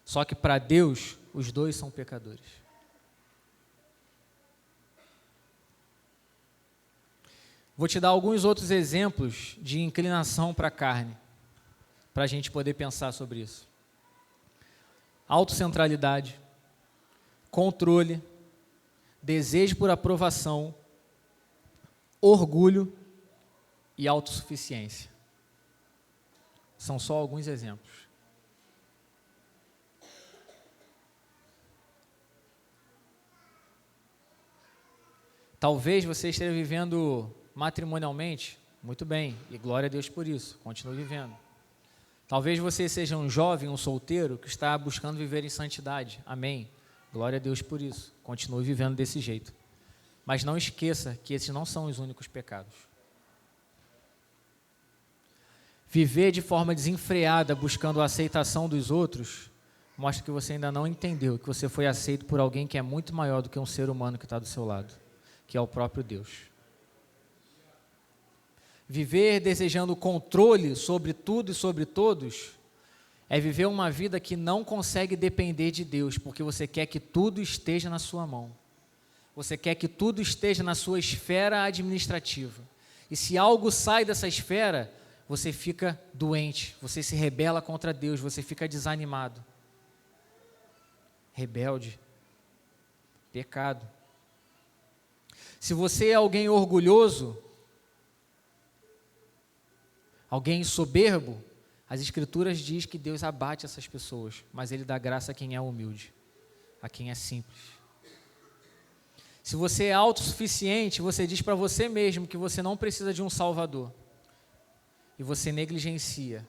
Só que para Deus, os dois são pecadores. Vou te dar alguns outros exemplos de inclinação para a carne, para a gente poder pensar sobre isso. Autocentralidade, controle, desejo por aprovação, orgulho e autossuficiência. São só alguns exemplos. Talvez você esteja vivendo matrimonialmente, muito bem, e glória a Deus por isso, continue vivendo. Talvez você seja um jovem, um solteiro, que está buscando viver em santidade, amém, glória a Deus por isso, continue vivendo desse jeito. Mas não esqueça que esses não são os únicos pecados. Viver de forma desenfreada, buscando a aceitação dos outros, mostra que você ainda não entendeu que você foi aceito por alguém que é muito maior do que um ser humano que está do seu lado, que é o próprio Deus. Viver desejando controle sobre tudo e sobre todos é viver uma vida que não consegue depender de Deus, porque você quer que tudo esteja na sua mão. Você quer que tudo esteja na sua esfera administrativa. E se algo sai dessa esfera, você fica doente, você se rebela contra Deus, você fica desanimado. Rebelde. Pecado. Se você é alguém orgulhoso, alguém soberbo, as Escrituras diz que Deus abate essas pessoas, mas Ele dá graça a quem é humilde, a quem é simples. Se você é autossuficiente, você diz para você mesmo que você não precisa de um Salvador, e você negligencia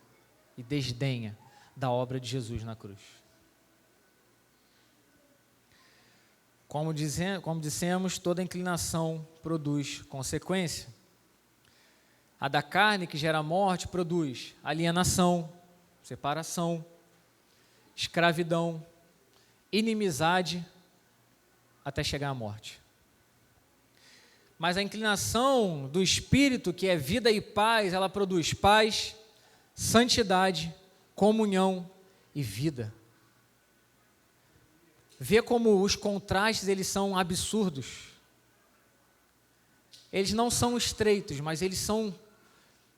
e desdenha da obra de Jesus na cruz. Como dissemos, toda inclinação produz consequência. A da carne, que gera morte, produz alienação, separação, escravidão, inimizade, até chegar à morte. Mas a inclinação do Espírito, que é vida e paz, ela produz paz, santidade, comunhão e vida. Vê como os contrastes eles são absurdos. Eles não são estreitos, mas eles são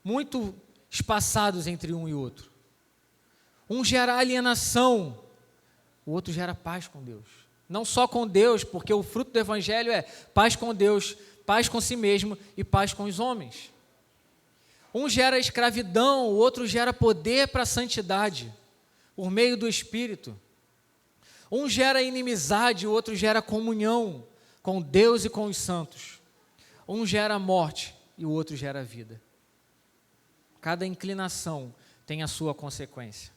muito espaçados entre um e outro. Um gera alienação, o outro gera paz com Deus. Não só com Deus, porque o fruto do Evangelho é paz com Deus, paz com si mesmo e paz com os homens. Um gera escravidão, o outro gera poder para a santidade, por meio do Espírito. Um gera inimizade, o outro gera comunhão com Deus e com os santos. Um gera morte e o outro gera vida. Cada inclinação tem a sua consequência.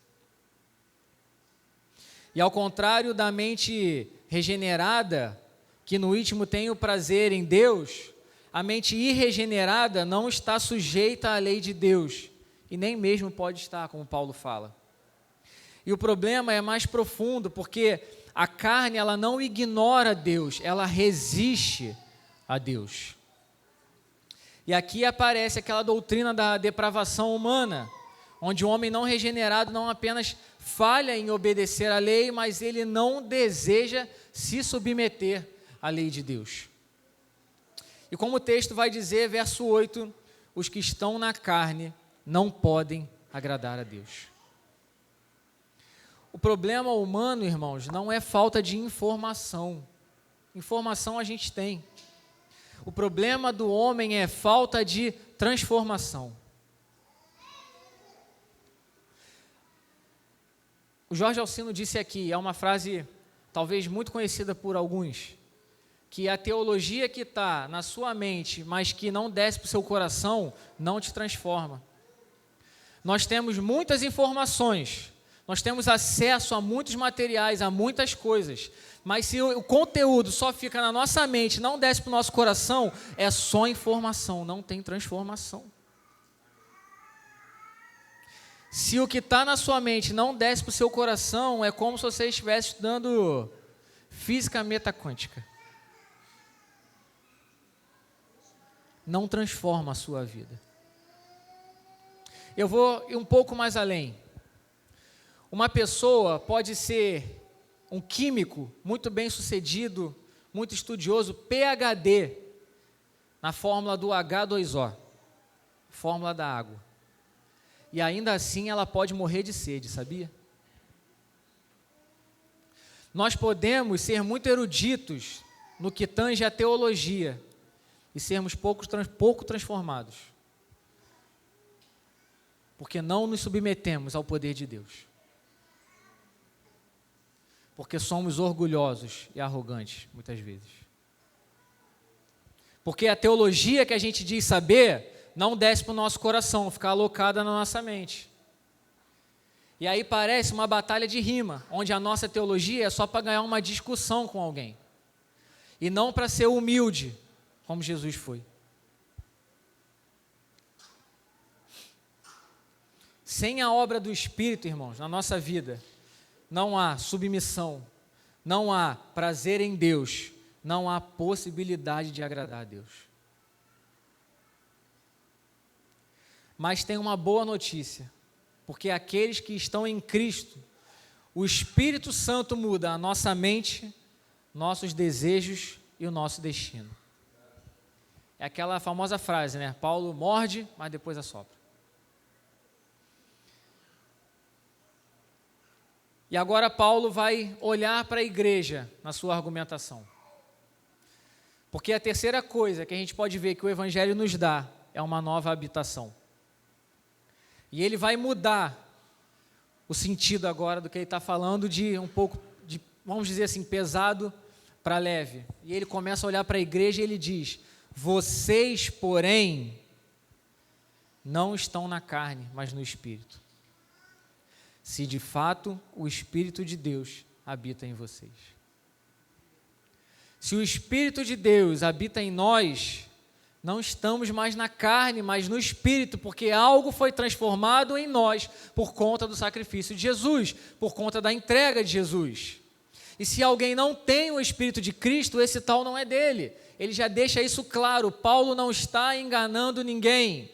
E ao contrário da mente regenerada, que no íntimo tem o prazer em Deus, a mente irregenerada não está sujeita à lei de Deus, e nem mesmo pode estar, como Paulo fala. E o problema é mais profundo, porque a carne ela não ignora Deus, ela resiste a Deus. E aqui aparece aquela doutrina da depravação humana, onde o homem não regenerado não apenas falha em obedecer à lei, mas ele não deseja se submeter à lei de Deus. E como o texto vai dizer, verso 8, os que estão na carne não podem agradar a Deus. O problema humano, irmãos, não é falta de informação. Informação a gente tem. O problema do homem é falta de transformação. O Jorge Alcino disse aqui, é uma frase talvez muito conhecida por alguns, que a teologia que está na sua mente, mas que não desce para o seu coração, não te transforma. Nós temos muitas informações, nós temos acesso a muitos materiais, a muitas coisas, mas se o conteúdo só fica na nossa mente, não desce para o nosso coração, é só informação, não tem transformação. Se o que está na sua mente não desce para o seu coração, é como se você estivesse estudando física metaquântica. Não transforma a sua vida. Eu vou ir um pouco mais além. Uma pessoa pode ser um químico muito bem sucedido, muito estudioso, PhD, na fórmula do H2O, fórmula da água. E ainda assim ela pode morrer de sede, sabia? Nós podemos ser muito eruditos no que tange a teologia e sermos pouco transformados, porque não nos submetemos ao poder de Deus, porque somos orgulhosos e arrogantes, muitas vezes. Porque a teologia que a gente diz saber não desce para o nosso coração, fica alocada na nossa mente. E aí parece uma batalha de rima, onde a nossa teologia é só para ganhar uma discussão com alguém, e não para ser humilde, como Jesus foi. Sem a obra do Espírito, irmãos, na nossa vida, não há submissão, não há prazer em Deus, não há possibilidade de agradar a Deus. Mas tem uma boa notícia, porque aqueles que estão em Cristo, o Espírito Santo muda a nossa mente, nossos desejos e o nosso destino. É aquela famosa frase, né? Paulo morde, mas depois assopra. E agora Paulo vai olhar para a igreja na sua argumentação. Porque a terceira coisa que a gente pode ver que o Evangelho nos dá é uma nova habitação. E ele vai mudar o sentido agora do que ele está falando de um pouco, de, vamos dizer assim, pesado para leve. E ele começa a olhar para a igreja e ele diz: vocês, porém, não estão na carne, mas no Espírito. Se de fato o Espírito de Deus habita em vocês. Se o Espírito de Deus habita em nós, não estamos mais na carne, mas no Espírito, porque algo foi transformado em nós por conta do sacrifício de Jesus, por conta da entrega de Jesus. E se alguém não tem o Espírito de Cristo, esse tal não é dele. Ele já deixa isso claro. Paulo não está enganando ninguém.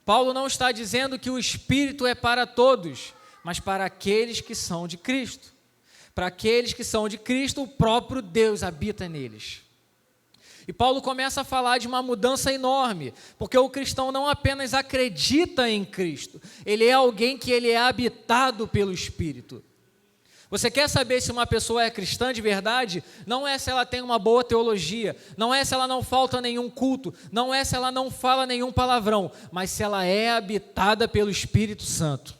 Paulo não está dizendo que o Espírito é para todos, mas para aqueles que são de Cristo. Para aqueles que são de Cristo, o próprio Deus habita neles. E Paulo começa a falar de uma mudança enorme, porque o cristão não apenas acredita em Cristo, ele é alguém que ele é habitado pelo Espírito. Você quer saber se uma pessoa é cristã de verdade? Não é se ela tem uma boa teologia, não é se ela não falta nenhum culto, não é se ela não fala nenhum palavrão, mas se ela é habitada pelo Espírito Santo.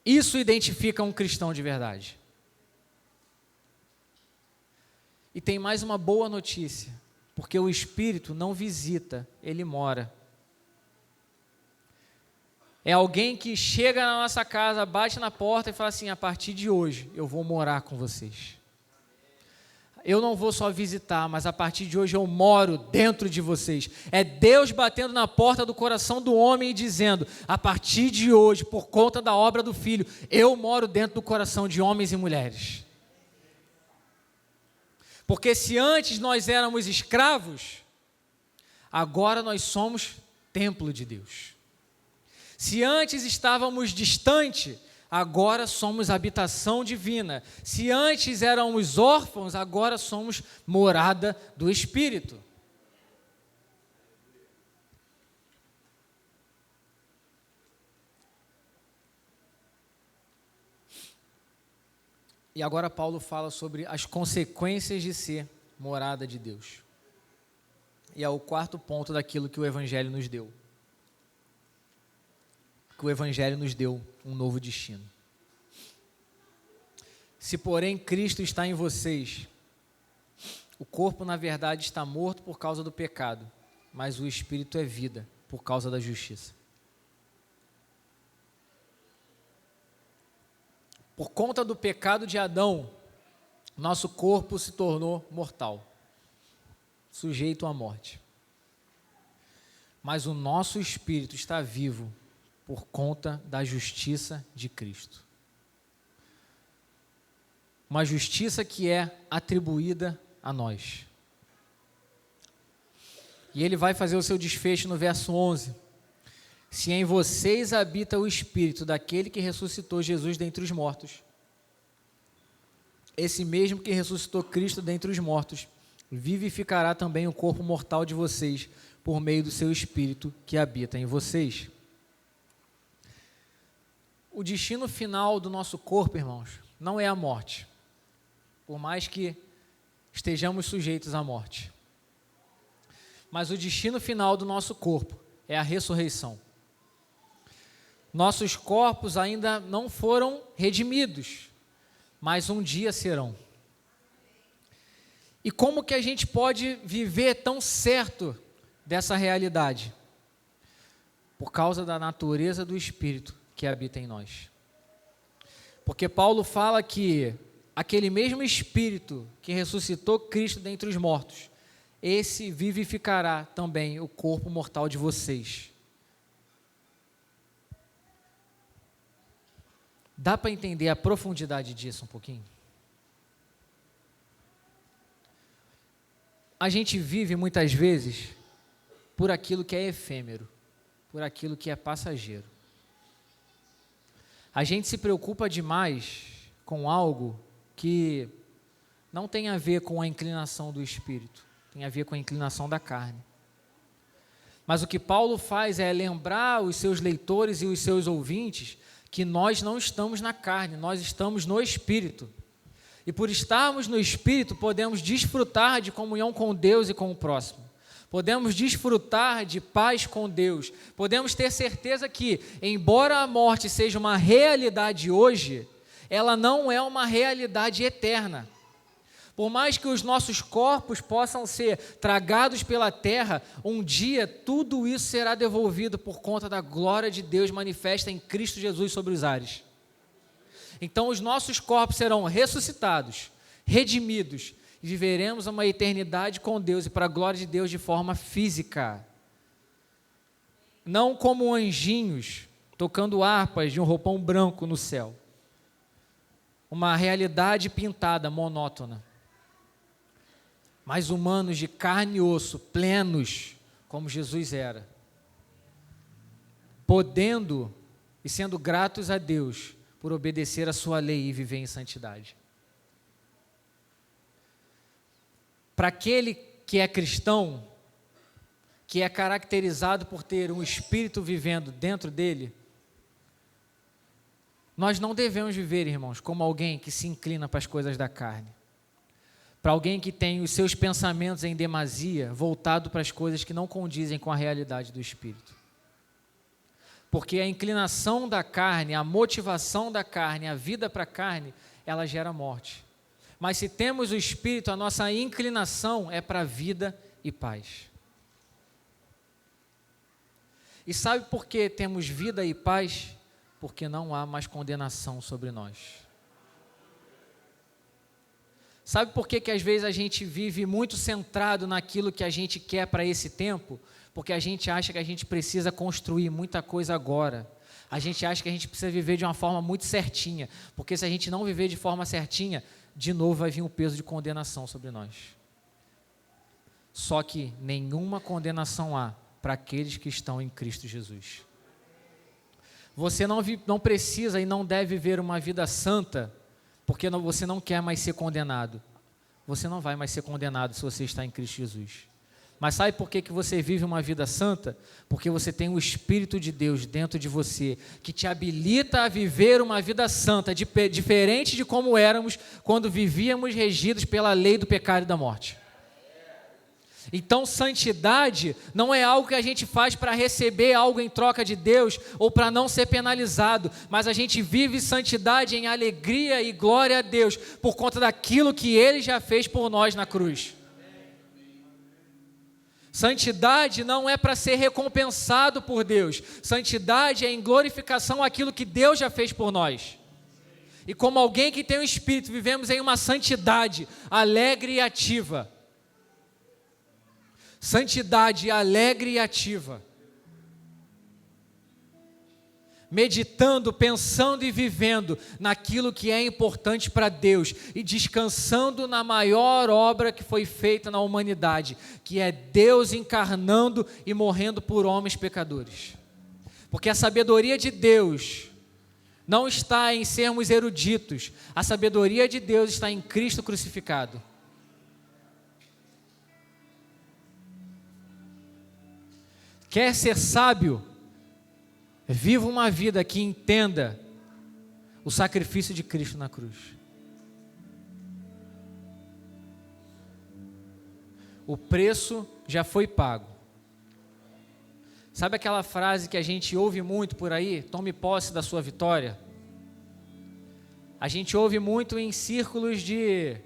Isso identifica um cristão de verdade. E tem mais uma boa notícia, porque o Espírito não visita, ele mora. É alguém que chega na nossa casa, bate na porta e fala assim: a partir de hoje eu vou morar com vocês. Eu não vou só visitar, mas a partir de hoje eu moro dentro de vocês. É Deus batendo na porta do coração do homem e dizendo: a partir de hoje, por conta da obra do Filho, eu moro dentro do coração de homens e mulheres. Porque se antes nós éramos escravos, agora nós somos templo de Deus. Se antes estávamos distante, agora somos habitação divina. Se antes éramos órfãos, agora somos morada do Espírito. E agora Paulo fala sobre as consequências de ser morada de Deus. E é o quarto ponto daquilo que o Evangelho nos deu. Que o Evangelho nos deu um novo destino. Se, porém, Cristo está em vocês, o corpo, na verdade, está morto por causa do pecado, mas o Espírito é vida por causa da justiça. Por conta do pecado de Adão, nosso corpo se tornou mortal, sujeito à morte. Mas o nosso espírito está vivo por conta da justiça de Cristo. Uma justiça que é atribuída a nós. E ele vai fazer o seu desfecho no verso 11. Se em vocês habita o Espírito daquele que ressuscitou Jesus dentre os mortos, esse mesmo que ressuscitou Cristo dentre os mortos, vivificará também o corpo mortal de vocês, por meio do seu Espírito que habita em vocês. O destino final do nosso corpo, irmãos, não é a morte, por mais que estejamos sujeitos à morte. Mas o destino final do nosso corpo é a ressurreição. Nossos corpos ainda não foram redimidos, mas um dia serão. E como que a gente pode viver tão certo dessa realidade? Por causa da natureza do Espírito que habita em nós. Porque Paulo fala que aquele mesmo Espírito que ressuscitou Cristo dentre os mortos, esse vivificará também o corpo mortal de vocês. Dá para entender a profundidade disso um pouquinho? A gente vive muitas vezes por aquilo que é efêmero, por aquilo que é passageiro. A gente se preocupa demais com algo que não tem a ver com a inclinação do espírito, tem a ver com a inclinação da carne. Mas o que Paulo faz é lembrar os seus leitores e os seus ouvintes que nós não estamos na carne, nós estamos no Espírito. E por estarmos no Espírito, podemos desfrutar de comunhão com Deus e com o próximo. Podemos desfrutar de paz com Deus. Podemos ter certeza que, embora a morte seja uma realidade hoje, ela não é uma realidade eterna. Por mais que os nossos corpos possam ser tragados pela terra, um dia tudo isso será devolvido por conta da glória de Deus manifesta em Cristo Jesus sobre os ares. Então os nossos corpos serão ressuscitados, redimidos, e viveremos uma eternidade com Deus e para a glória de Deus de forma física. Não como anjinhos tocando harpas de um roupão branco no céu. Uma realidade pintada, monótona. Mas humanos de carne e osso, plenos, como Jesus era. Podendo e sendo gratos a Deus por obedecer a sua lei e viver em santidade. Para aquele que é cristão, que é caracterizado por ter um espírito vivendo dentro dele, nós não devemos viver, irmãos, como alguém que se inclina para as coisas da carne. Para alguém que tem os seus pensamentos em demasia voltado para as coisas que não condizem com a realidade do espírito. Porque a inclinação da carne, a motivação da carne, a vida para a carne, ela gera morte. Mas se temos o Espírito, a nossa inclinação é para a vida e paz. E sabe por que temos vida e paz? Porque não há mais condenação sobre nós. Sabe por que às vezes a gente vive muito centrado naquilo que a gente quer para esse tempo? Porque a gente acha que a gente precisa construir muita coisa agora. A gente acha que a gente precisa viver de uma forma muito certinha. Porque se a gente não viver de forma certinha, de novo vai vir um peso de condenação sobre nós. Só que nenhuma condenação há para aqueles que estão em Cristo Jesus. Você não precisa e não deve viver uma vida santa, porque você não quer mais ser condenado. Você não vai mais ser condenado se você está em Cristo Jesus. Mas sabe por que você vive uma vida santa? Porque você tem o Espírito de Deus dentro de você, que te habilita a viver uma vida santa, diferente de como éramos quando vivíamos regidos pela lei do pecado e da morte. Então, santidade não é algo que a gente faz para receber algo em troca de Deus ou para não ser penalizado, mas a gente vive santidade em alegria e glória a Deus por conta daquilo que Ele já fez por nós na cruz. Santidade não é para ser recompensado por Deus. Santidade é em glorificação àquilo que Deus já fez por nós. E como alguém que tem o Espírito, vivemos em uma santidade alegre e ativa. Santidade alegre e ativa. Meditando, pensando e vivendo naquilo que é importante para Deus e descansando na maior obra que foi feita na humanidade, que é Deus encarnando e morrendo por homens pecadores. Porque a sabedoria de Deus não está em sermos eruditos, a sabedoria de Deus está em Cristo crucificado. Quer ser sábio? Viva uma vida que entenda o sacrifício de Cristo na cruz. O preço já foi pago. Sabe aquela frase que a gente ouve muito por aí? Tome posse da sua vitória. A gente ouve muito em círculos de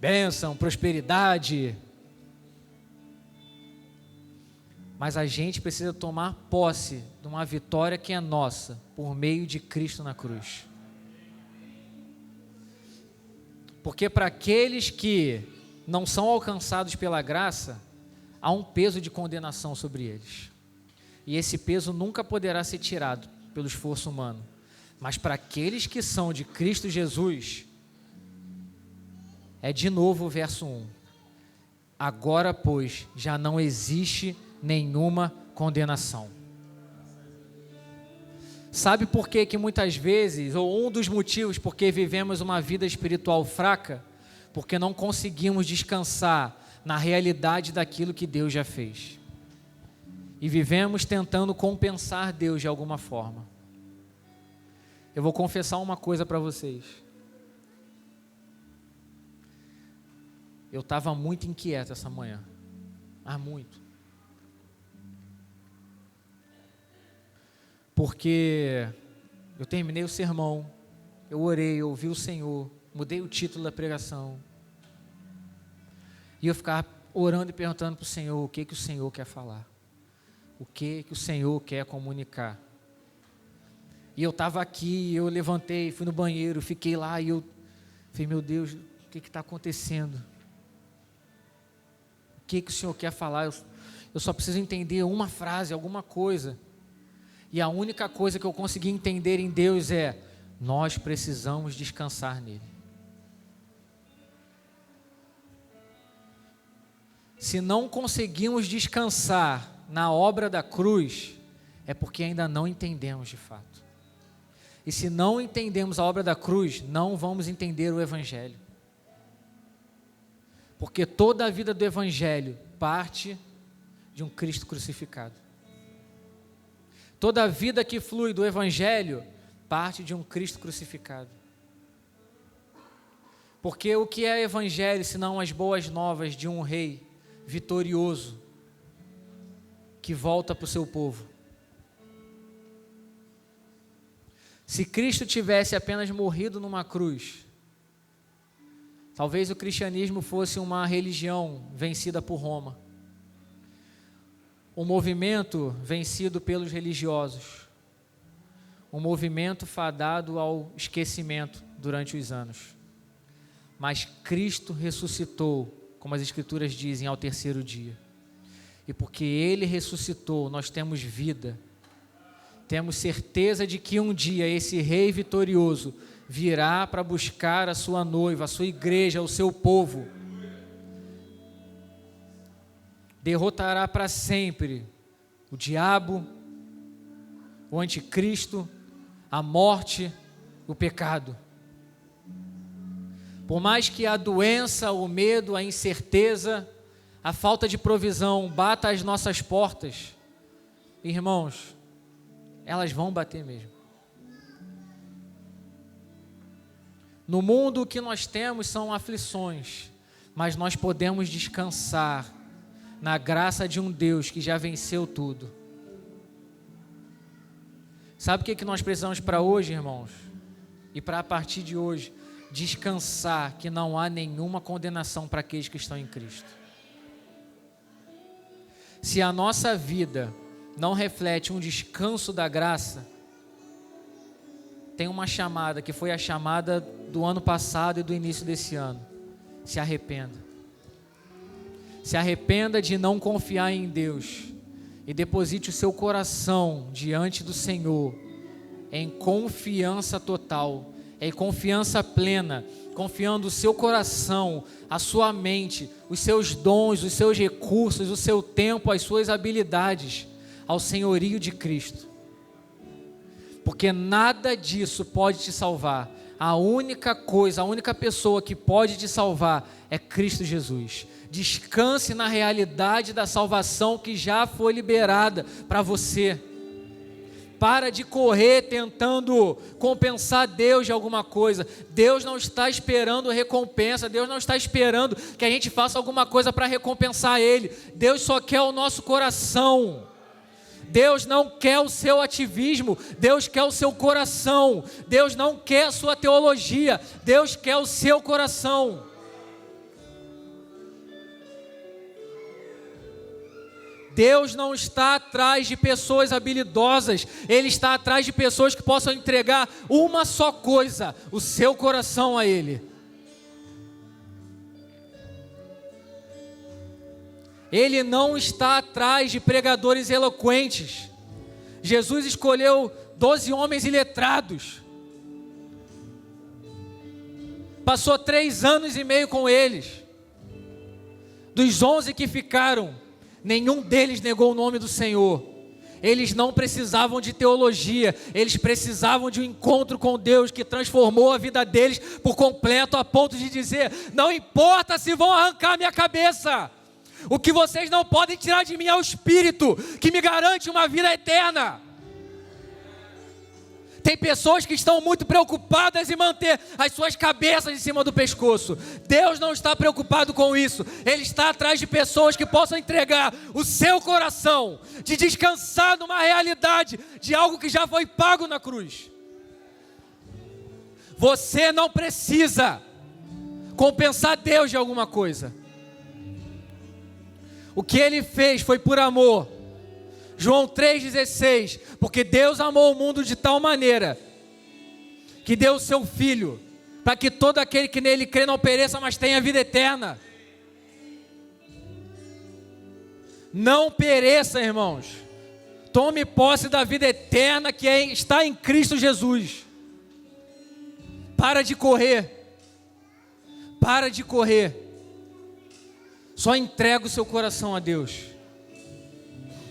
bênção, prosperidade. Mas a gente precisa tomar posse de uma vitória que é nossa, por meio de Cristo na cruz. Porque para aqueles que não são alcançados pela graça, há um peso de condenação sobre eles. E esse peso nunca poderá ser tirado pelo esforço humano. Mas para aqueles que são de Cristo Jesus, é de novo o verso 1. Agora, pois, já não existe nenhuma condenação. Sabe por que muitas vezes, ou um dos motivos porque vivemos uma vida espiritual fraca? Porque não conseguimos descansar na realidade daquilo que Deus já fez. E vivemos tentando compensar Deus de alguma forma. Eu vou confessar uma coisa para vocês. Eu estava muito inquieto essa manhã. Muito. Porque eu terminei o sermão, eu orei, eu ouvi o Senhor, mudei o título da pregação. E eu ficava orando e perguntando para o Senhor o que o Senhor quer falar. O que o Senhor quer comunicar. E eu estava aqui, eu levantei, fui no banheiro, fiquei lá e eu falei, meu Deus, o que está acontecendo? O que o Senhor quer falar? Eu só preciso entender uma frase, alguma coisa. E a única coisa que eu consegui entender em Deus é: nós precisamos descansar nele. Se não conseguimos descansar na obra da cruz, é porque ainda não entendemos de fato. E se não entendemos a obra da cruz, não vamos entender o Evangelho. Porque toda a vida do Evangelho parte de um Cristo crucificado. Toda a vida que flui do Evangelho parte de um Cristo crucificado. Porque o que é Evangelho senão as boas novas de um rei vitorioso que volta para o seu povo? Se Cristo tivesse apenas morrido numa cruz, Talvez o cristianismo fosse uma religião vencida por Roma, um movimento vencido pelos religiosos, um movimento fadado ao esquecimento durante os anos. Mas Cristo ressuscitou, como as Escrituras dizem, ao terceiro dia. E porque Ele ressuscitou, nós temos vida. Temos certeza de que um dia esse Rei vitorioso virá para buscar a sua noiva, a sua igreja, o seu povo. Derrotará para sempre o diabo, o anticristo, a morte, o pecado. Por mais que a doença, o medo, a incerteza, a falta de provisão bata às nossas portas, irmãos, elas vão bater mesmo. No mundo o que nós temos são aflições, mas nós podemos descansar na graça de um Deus que já venceu tudo. Sabe o que nós precisamos para hoje, irmãos? E para a partir de hoje, descansar que não há nenhuma condenação para aqueles que estão em Cristo. Se a nossa vida não reflete um descanso da graça, tem uma chamada que foi a chamada do ano passado e do início desse ano. Se arrependa. Se arrependa de não confiar em Deus e deposite o seu coração diante do Senhor em confiança total, em confiança plena, confiando o seu coração, a sua mente, os seus dons, os seus recursos, o seu tempo, as suas habilidades ao senhorio de Cristo. Porque nada disso pode te salvar. A única coisa, a única pessoa que pode te salvar é Cristo Jesus. Descanse na realidade da salvação que já foi liberada para você. Para de correr tentando compensar Deus de alguma coisa. Deus não está esperando recompensa. Deus não está esperando que a gente faça alguma coisa para recompensar Ele. Deus só quer o nosso coração. Deus não quer o seu ativismo, Deus quer o seu coração. Deus não quer a sua teologia, Deus quer o seu coração. Deus não está atrás de pessoas habilidosas, Ele está atrás de pessoas que possam entregar uma só coisa, o seu coração a Ele. Ele não está atrás de pregadores eloquentes. Jesus escolheu 12 homens iletrados. Passou 3 anos e meio com eles. Dos 11 que ficaram, nenhum deles negou o nome do Senhor. Eles não precisavam de teologia, eles precisavam de um encontro com Deus que transformou a vida deles por completo, a ponto de dizer: não importa se vão arrancar minha cabeça, o que vocês não podem tirar de mim é o Espírito, que me garante uma vida eterna. Tem pessoas que estão muito preocupadas em manter as suas cabeças em cima do pescoço. Deus não está preocupado com isso. Ele está atrás de pessoas que possam entregar o seu coração, de descansar numa realidade de algo que já foi pago na cruz. Você não precisa compensar Deus de alguma coisa. O que Ele fez foi por amor. João 3,16, porque Deus amou o mundo de tal maneira, que deu o seu Filho, para que todo aquele que nele crê não pereça, mas tenha vida eterna. Não pereça, irmãos. Tome posse da vida eterna que está em Cristo Jesus. Para de correr. Para de correr. Só entrega o seu coração a Deus.